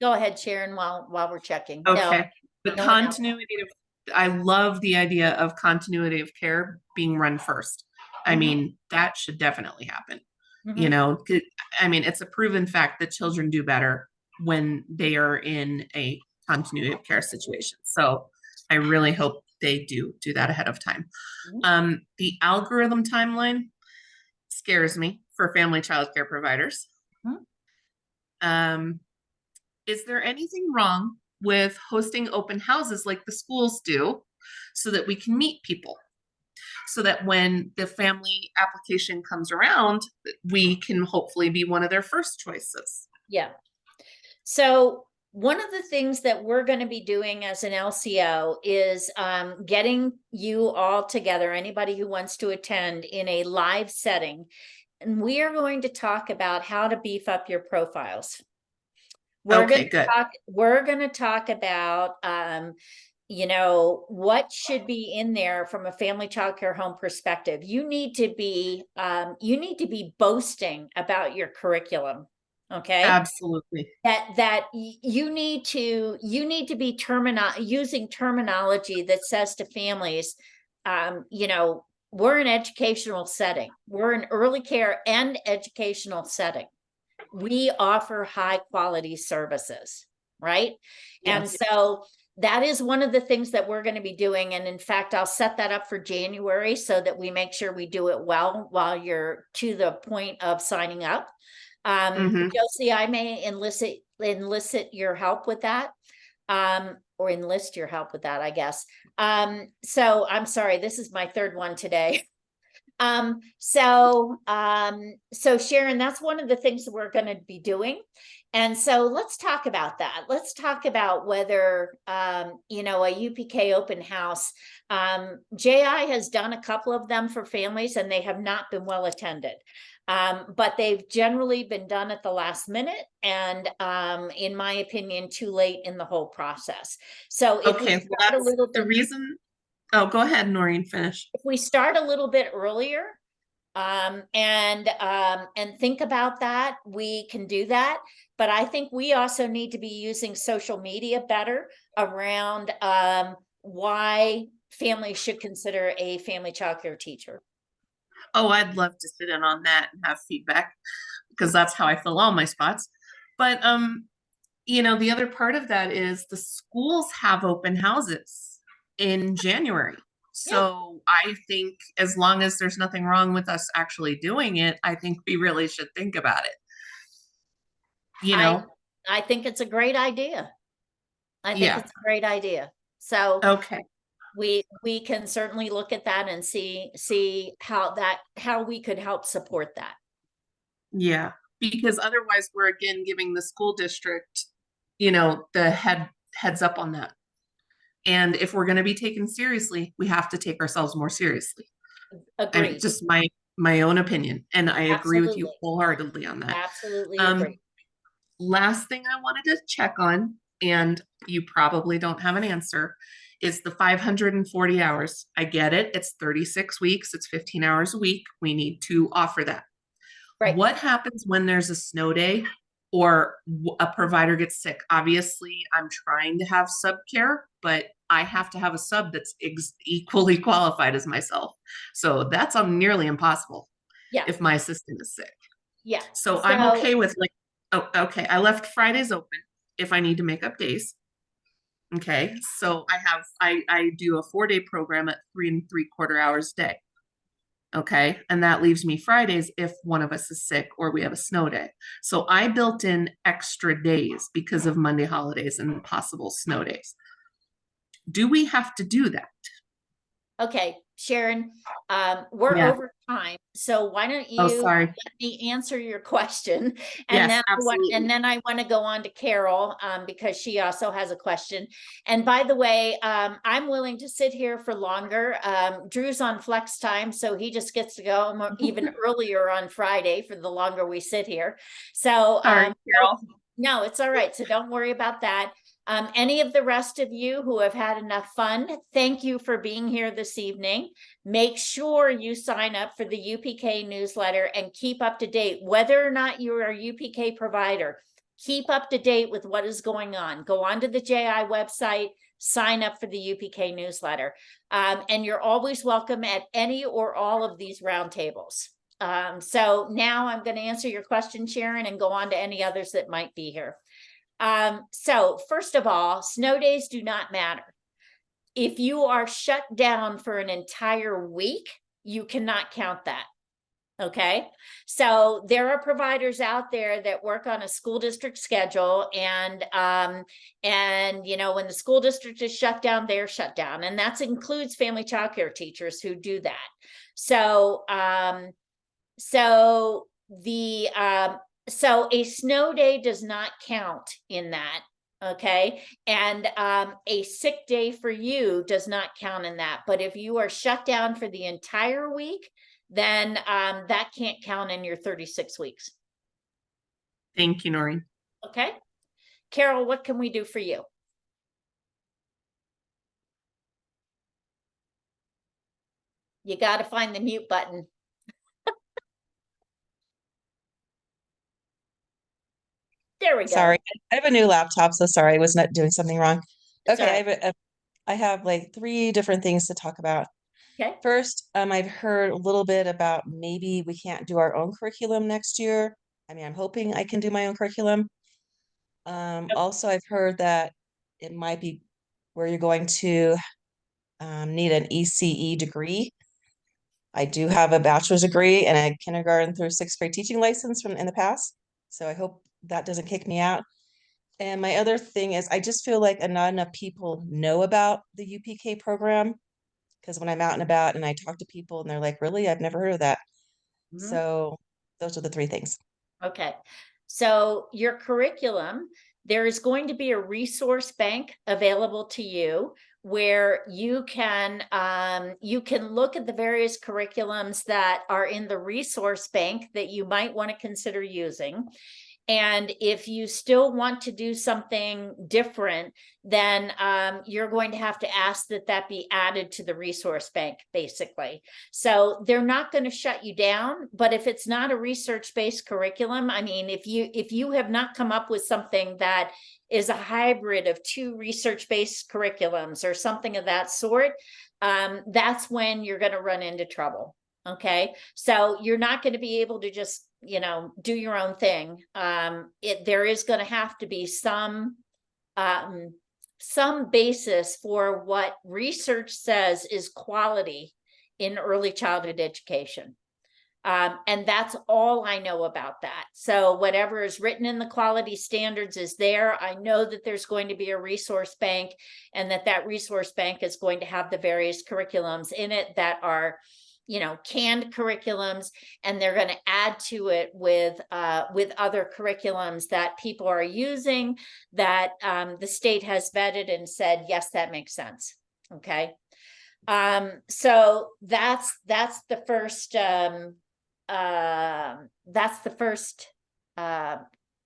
Go ahead, Sharon, while we're checking. No, Okay. The no one else. continuity of, I love the idea of continuity of care being run first. I Mhm. mean, that should definitely happen. You Mhm. know, I mean, it's a proven fact that children do better when they are in a continuity of care situation. So I really hope they do that ahead of time. Mhm. The algorithm timeline scares me for family child care providers. Mhm. Is there anything wrong with hosting open houses like the schools do so that we can meet people? So that when the family application comes around, we can hopefully be one of their first choices. Yeah. So one of the things that we're going to be doing as an LCO is getting you all together, anybody who wants to attend, in a live setting. And we are going to talk about how to beef up your profiles. We're Okay, good. We're going to talk about what should be in there from a family child care home perspective. You need to be boasting about your curriculum. Okay. Absolutely. That you need to be using terminology that says to families, we're an educational setting. We're an early care and educational setting. We offer high quality services, right? And Yes. so that is one of the things that we're going to be doing. And in fact, I'll set that up for January so that we make sure we do it well while you're to the point of signing up. Josie, I may enlist your help with that. Or enlist your help with that, I guess. So I'm sorry, this is my third one today. So Sharon, that's one of the things that we're going to be doing. And so let's talk about that. Let's talk about whether, a UPK open house, JI has done a couple of them for families and they have not been well attended. But they've generally been done at the last minute and, in my opinion, too late in the whole process. So if we start that's a little bit, the reason. Oh, go ahead, Noreen, finish. if we start a little bit earlier, and think about that, we can do that. But I think we also need to be using social media better around why families should consider a family child care teacher. Oh, I'd love to sit in on that and have feedback because that's how I fill all my spots. But the other part of that is the schools have open houses in January. So I think as long as there's nothing wrong with us actually doing it, I think we really should think about it. I think it's a great idea. I think it's a great idea. So okay. we can certainly look at that and see how we could help support that. Yeah, because otherwise we're again giving the school district, you know, the heads up on that. And if we're going to be taken seriously, we have to take ourselves more seriously. And Agreed. just my own opinion, and I agree with you Absolutely. wholeheartedly on that. Absolutely agree. Last thing I wanted to check on, and you probably don't have an answer, is the 540 hours. I get it. It's 36 weeks. It's 15 hours a week. We need to offer that. Right. What happens when there's a snow day or a provider gets sick? Obviously, I'm trying to have sub care, but I have to have a sub that's equally qualified as myself. So that's nearly impossible. Yeah. If my assistant is sick. Yeah. So I'm okay with like, oh, okay. I left Fridays open if I need to make up days. Okay. So I do a 4-day program at 3 3/4 hours a day. Okay. And that leaves me Fridays if one of us is sick or we have a snow day. So I built in extra days because of Monday holidays and possible snow days. Do we have to do that? Okay, Sharon, we're Yeah. over time, so why don't Oh, you sorry. let me answer your question? Yes, And absolutely. then I want to go on to Carol, because she also has a question. And by the way, I'm willing to sit here for longer. Drew's on flex time, so he just gets to go even earlier on Friday for the longer we sit here. So, Sorry, Carol. no, it's all right. So don't worry about that. Any of the rest of you who have had enough fun, thank you for being here this evening. Make sure you sign up for the UPK newsletter and keep up to date. Whether or not you are a UPK provider, keep up to date with what is going on. Go onto the JI website, sign up for the UPK newsletter. And you're always welcome at any or all of these roundtables. So now I'm going to answer your question, Sharon, and go on to any others that might be here. So first of all, snow days do not matter. If you are shut down for an entire week, you cannot count that. Okay. So there are providers out there that work on a school district schedule, and you know, when the school district is shut down, they're shut down. And that includes family childcare teachers who do that. So, so a snow day does not count in that. Okay. And a sick day for you does not count in that. But if you are shut down for the entire week, then that can't count in your 36 weeks. Thank you, Noreen. Okay. Carol, what can we do for you? You got to find the mute button. There we go. Sorry, I have a new laptop, so sorry, I was not doing something wrong. That's Okay, all right. I have like 3 different things to talk about. Okay. First, I've heard a little bit about maybe we can't do our own curriculum next year. I mean, I'm hoping I can do my own curriculum. Also, I've heard that it might be where you're going to need an ECE degree. I do have a bachelor's degree and a kindergarten through 6th grade teaching license from in the past, so I hope that doesn't kick me out. And my other thing is, I just feel like not enough people know about the UPK program, because when I'm out and about and I talk to people and they're like, really, I've never heard of that. Mm-hmm. So those are the 3 things. Okay. So your curriculum, there is going to be a resource bank available to you where you can look at the various curriculums that are in the resource bank that you might want to consider using. And if you still want to do something different, then you're going to have to ask that be added to the resource bank, basically. So they're not going to shut you down, but if it's not a research-based curriculum, I mean, if you have not come up with something that is a hybrid of 2 research-based curriculums or something of that sort, that's when you're going to run into trouble. Okay, so you're not going to be able to just, you know, do your own thing. There is going to have to be some basis for what research says is quality in early childhood education. And that's all I know about that. So whatever is written in the quality standards is there. I know that there's going to be a resource bank, and that resource bank is going to have the various curriculums in it that are, canned curriculums, and they're going to add to it with other curriculums that people are using that the state has vetted and said, yes, that makes sense. Okay. So that's the first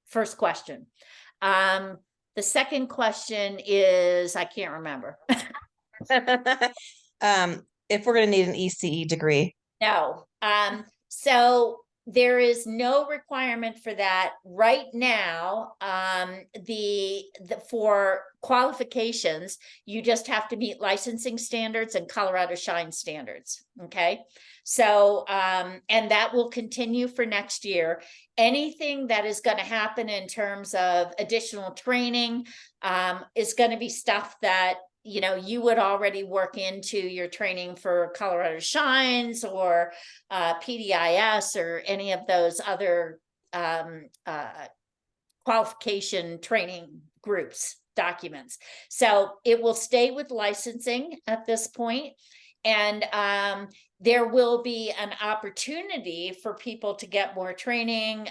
first question. The second question is, I can't remember. If we're going to need an ECE degree. No. So there is no requirement for that right now. For qualifications, you just have to meet licensing standards and Colorado Shine standards. Okay. So, and that will continue for next year. Anything that is going to happen in terms of additional training, is going to be stuff that you would already work into your training for Colorado Shines or PDIS or any of those other qualification training groups, documents. So it will stay with licensing at this point. And there will be an opportunity for people to get more training,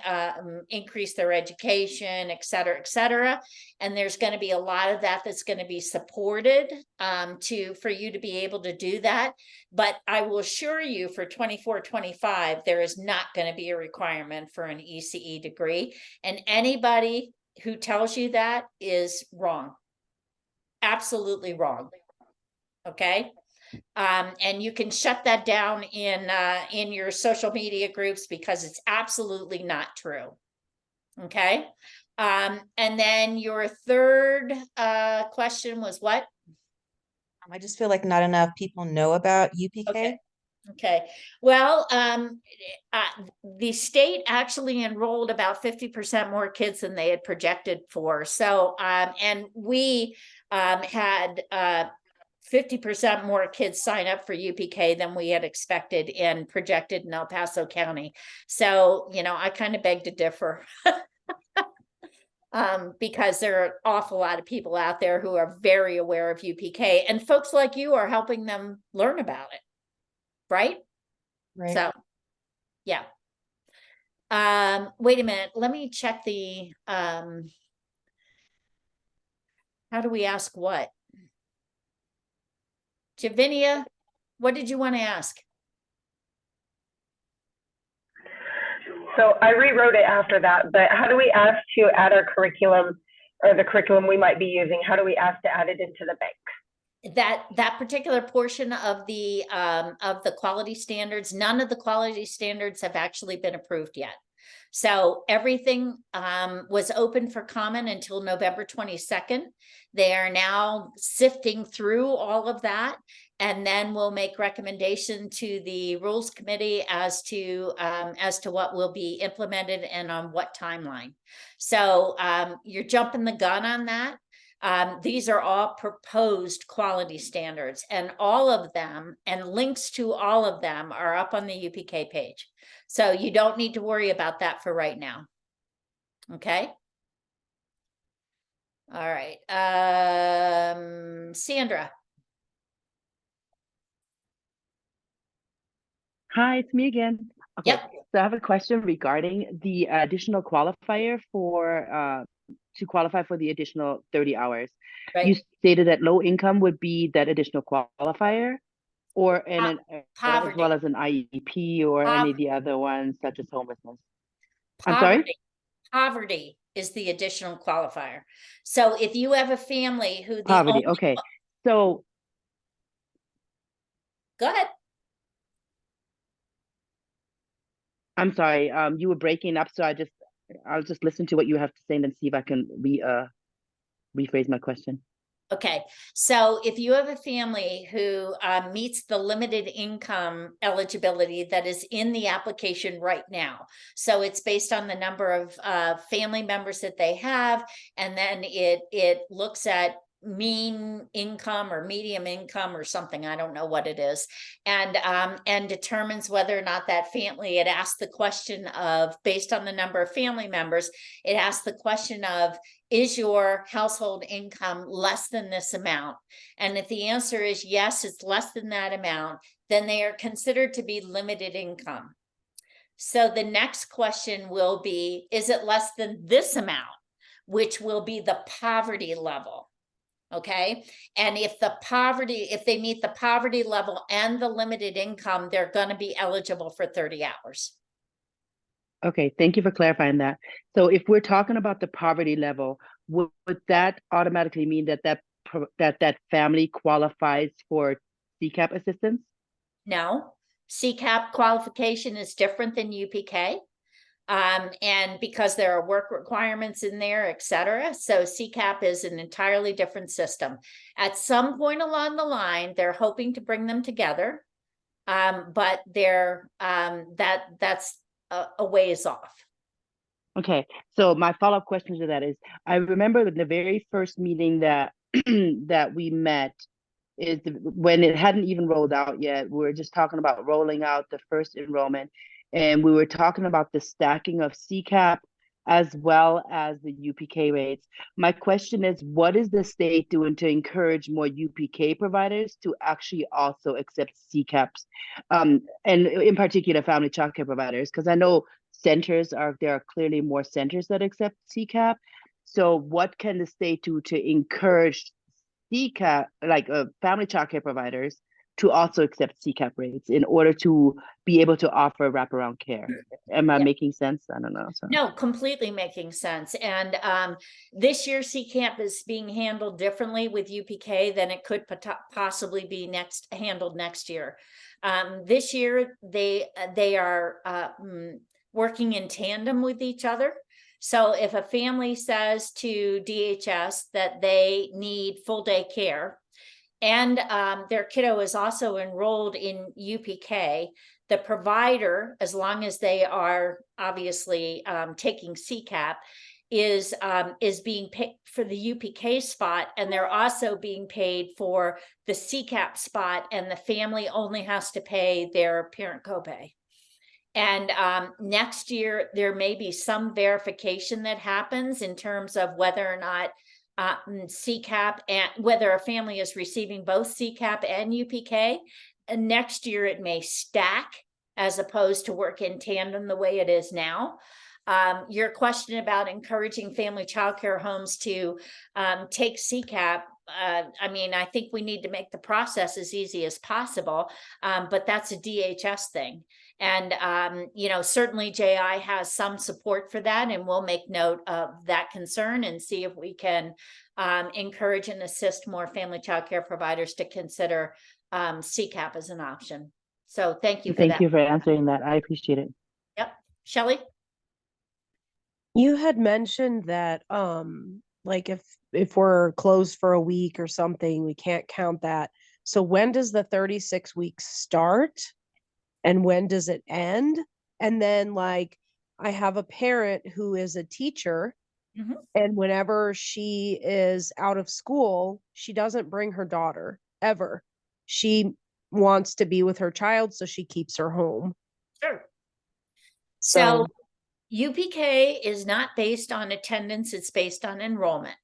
increase their education, et cetera. And there's going to be a lot of that that's going to be supported for you to be able to do that. But I will assure you for 24-25, there is not going to be a requirement for an ECE degree. And anybody who tells you that is wrong. Absolutely wrong. Okay. And you can shut that down in your social media groups because it's absolutely not true. Okay. And then your third question was what? I just feel like not enough people know about UPK. Okay. Well, the state actually enrolled about 50% more kids than they had projected for. So, and we had 50% more kids sign up for UPK than we had expected and projected in El Paso County. So, I kind of beg to differ. Because there are an awful lot of people out there who are very aware of UPK, and folks like you are helping them learn about it. Right? Right. So, yeah. Wait a minute. Let me check the, how do we ask what? Javinia, what did you want to ask? So I rewrote it after that, but how do we ask to add our curriculum or the curriculum we might be using? How do we ask to add it into the bank? That particular portion of the quality standards, none of the quality standards have actually been approved yet. So everything was open for comment until November 22nd. They are now sifting through all of that, and then we'll make recommendation to the rules committee as to what will be implemented and on what timeline. So you're jumping the gun on that. These are all proposed quality standards, and all of them and links to all of them are up on the UPK page. So you don't need to worry about that for right now. Okay. All right. Sandra. Hi, it's me again. Okay, Yep. so I have a question regarding the additional qualifier for to qualify for the additional 30 hours. Right. You stated that low income would be that additional qualifier, or as Poverty. well as an IEP or any of the other ones such as homelessness. I'm sorry? Poverty is the additional qualifier. So if you have a family who Poverty. Okay. So go ahead. I'm sorry. You were breaking up, so I'll just listen to what you have to say and then see if I can rephrase my question. Okay, so if you have a family who meets the limited income eligibility that is in the application right now, so it's based on the number of family members that they have, and then it looks at mean income or medium income or something, I don't know what it is, and determines whether or not that family, it asks the question of, based on the number of family members, it asks the question of, is your household income less than this amount? And if the answer is yes, it's less than that amount, then they are considered to be limited income. So the next question will be, is it less than this amount, which will be the poverty level? Okay. And if they meet the poverty level and the limited income, they're going to be eligible for 30 hours. Okay, thank you for clarifying that. So if we're talking about the poverty level, would that automatically mean that family qualifies for CCAP assistance? No, CCAP qualification is different than UPK. And because there are work requirements in there, et cetera. So CCAP is an entirely different system. At some point along the line, they're hoping to bring them together. But that's a ways off. Okay, so my follow-up question to that is, I remember the very first meeting that that we met is when it hadn't even rolled out yet. We were just talking about rolling out the first enrollment, and we were talking about the stacking of CCAP as well as the UPK rates. My question is, what is the state doing to encourage more UPK providers to actually also accept CCAPs, and in particular family child care providers? Because I know there are clearly more centers that accept CCAP. So what can the state do to encourage CCAP, like family child care providers, to also accept CCAP rates in order to be able to offer wraparound care? Am I making sense? I don't know. So. No, completely making sense. And this year CCAP is being handled differently with UPK than it could possibly be handled next year. This year they are working in tandem with each other. So if a family says to DHS that they need full day care, and their kiddo is also enrolled in UPK, the provider, as long as they are obviously taking CCAP, is being paid for the UPK spot, and they're also being paid for the CCAP spot, and the family only has to pay their parent copay. And next year, there may be some verification that happens in terms of whether or not CCAP, and whether a family is receiving both CCAP and UPK. And next year, it may stack as opposed to work in tandem the way it is now. Your question about encouraging family childcare homes to take CCAP, I mean, I think we need to make the process as easy as possible, but that's a DHS thing. And, certainly JI has some support for that, and we'll make note of that concern and see if we can encourage and assist more family childcare providers to consider CCAP as an option. So thank you for that. Thank you for answering that. I appreciate it. Yep. Shelley? You had mentioned that like if we're closed for a week or something, we can't count that. So when does the 36 weeks start? And when does it end? And then, like, I have a parent who is a teacher, and whenever she is out of school, she doesn't bring her daughter ever. She wants to be with her child, so she keeps her home. Sure. So UPK is not based on attendance, it's based on enrollment.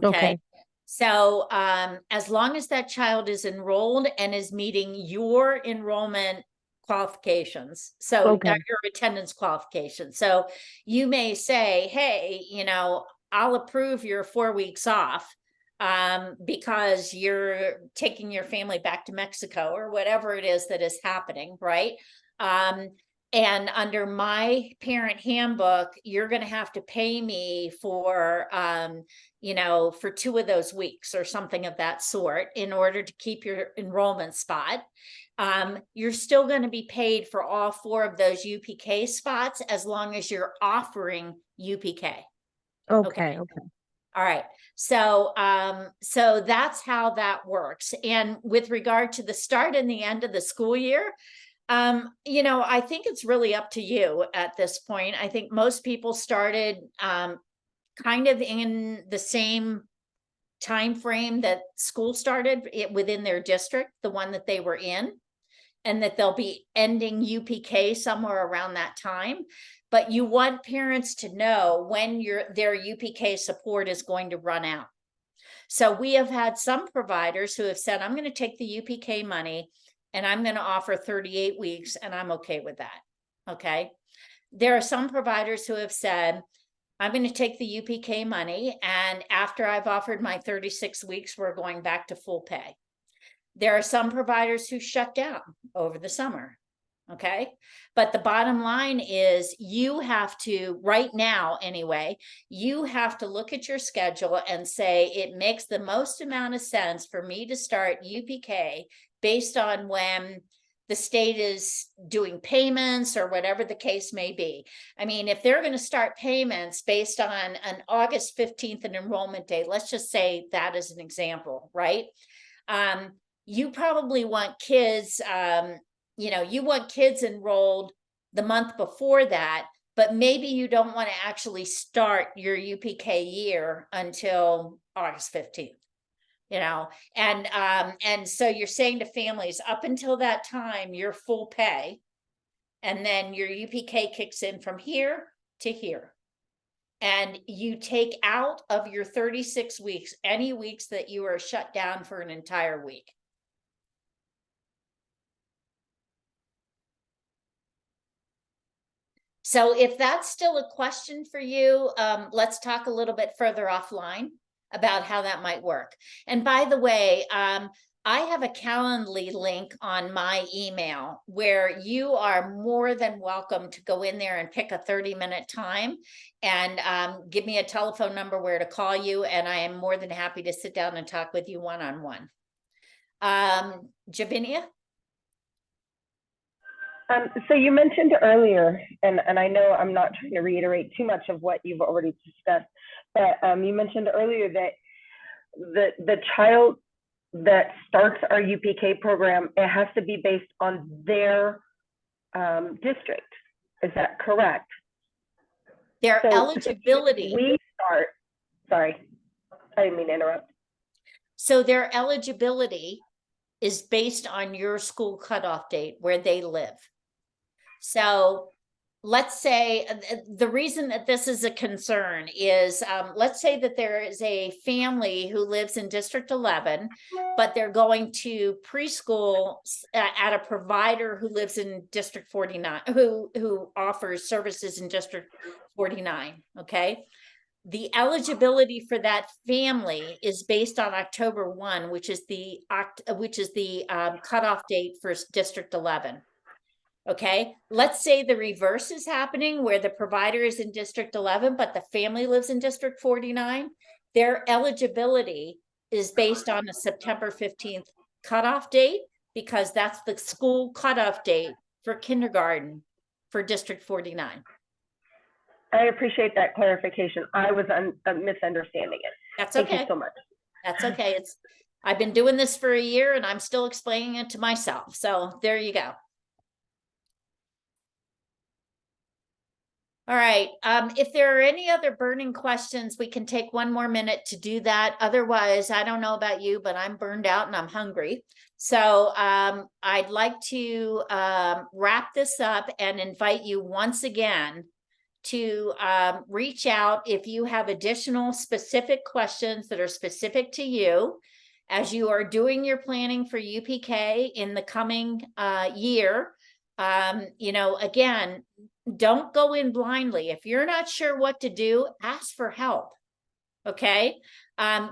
Okay. So as long as that child is enrolled and is meeting your enrollment qualifications, so your attendance qualifications. So you may say, hey, I'll approve your 4 weeks off because you're taking your family back to Mexico or whatever it is that is happening, right? And under my parent handbook, you're going to have to pay me for, for 2 of those weeks or something of that sort in order to keep your enrollment spot. You're still going to be paid for all 4 of those UPK spots as long as you're offering UPK. Okay. All right. So that's how that works. And with regard to the start and the end of the school year, I think it's really up to you at this point. I think most people started kind of in the same time frame that school started within their district, the one that they were in, and that they'll be ending UPK somewhere around that time. But you want parents to know when their UPK support is going to run out. So we have had some providers who have said, I'm going to take the UPK money and I'm going to offer 38 weeks, and I'm okay with that. Okay. There are some providers who have said, I'm going to take the UPK money, and after I've offered my 36 weeks, we're going back to full pay. There are some providers who shut down over the summer. Okay. But the bottom line is, you have to, right now anyway, you have to look at your schedule and say, it makes the most amount of sense for me to start UPK based on when the state is doing payments or whatever the case may be. I mean, if they're going to start payments based on an August 15th an enrollment date, let's just say that as an example, right? You probably want kids, you want kids enrolled the month before that, but maybe you don't want to actually start your UPK year until August 15th. And so you're saying to families, up until that time, you're full pay, and then your UPK kicks in from here to here. And you take out of your 36 weeks, any weeks that you are shut down for an entire week. So if that's still a question for you, let's talk a little bit further offline about how that might work. And by the way, I have a Calendly link on my email where you are more than welcome to go in there and pick a 30-minute time and give me a telephone number where to call you. And I am more than happy to sit down and talk with you one-on-one. Javinia? So you mentioned earlier, and I know I'm not trying to reiterate too much of what you've already discussed, but you mentioned earlier that the child that starts our UPK program, it has to be based on their district. Is that correct? Their eligibility. Sorry, I didn't mean to interrupt. So their eligibility is based on your school cutoff date where they live. So let's say the reason that this is a concern is, let's say that there is a family who lives in District 11, but they're going to preschool at a provider who lives in District 49, who offers services in District 49, okay? The eligibility for that family is based on October 1, which is the cutoff date for District 11. Okay, let's say the reverse is happening, where the provider is in District 11, but the family lives in District 49. Their eligibility is based on a September 15th cutoff date, because that's the school cutoff date for kindergarten for District 49. I appreciate that clarification. I was misunderstanding it. That's okay. Thank you so much. That's okay. I've been doing this for a year and I'm still explaining it to myself. So there you go. All right. If there are any other burning questions, we can take one more minute to do that. Otherwise, I don't know about you, but I'm burned out and I'm hungry. So I'd like to wrap this up and invite you once again to reach out if you have additional specific questions that are specific to you as you are doing your planning for UPK in the coming year. Again, don't go in blindly. If you're not sure what to do, ask for help. Okay.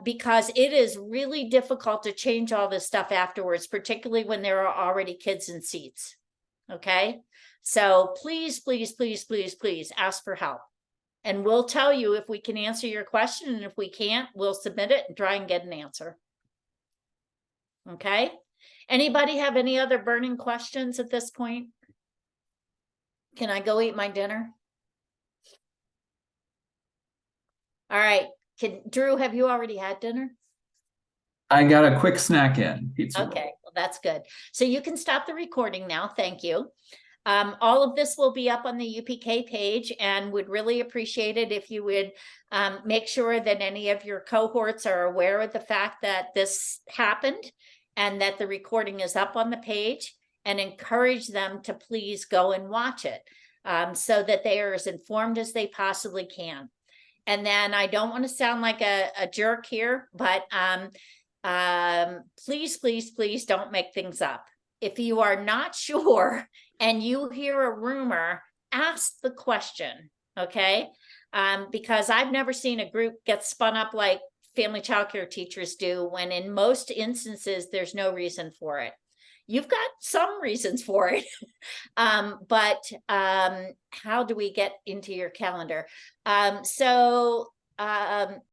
Because it is really difficult to change all this stuff afterwards, particularly when there are already kids in seats. Okay. So please, please, please, please, please ask for help. And we'll tell you if we can answer your question. And if we can't, we'll submit it and try and get an answer. Okay. Anybody have any other burning questions at this point? Can I go eat my dinner? All right. Drew, have you already had dinner? I got a quick snack in, pizza roll. Okay, well, that's good. So you can stop the recording now. Thank you. All of this will be up on the UPK page, and would really appreciate it if you would make sure that any of your cohorts are aware of the fact that this happened and that the recording is up on the page, and encourage them to please go and watch it so that they are as informed as they possibly can. And then I don't want to sound like a jerk here, but please, please, please don't make things up. If you are not sure and you hear a rumor, ask the question, okay? Because I've never seen a group get spun up like family childcare teachers do, when in most instances, there's no reason for it. You've got some reasons for it, but how do we get into your calendar?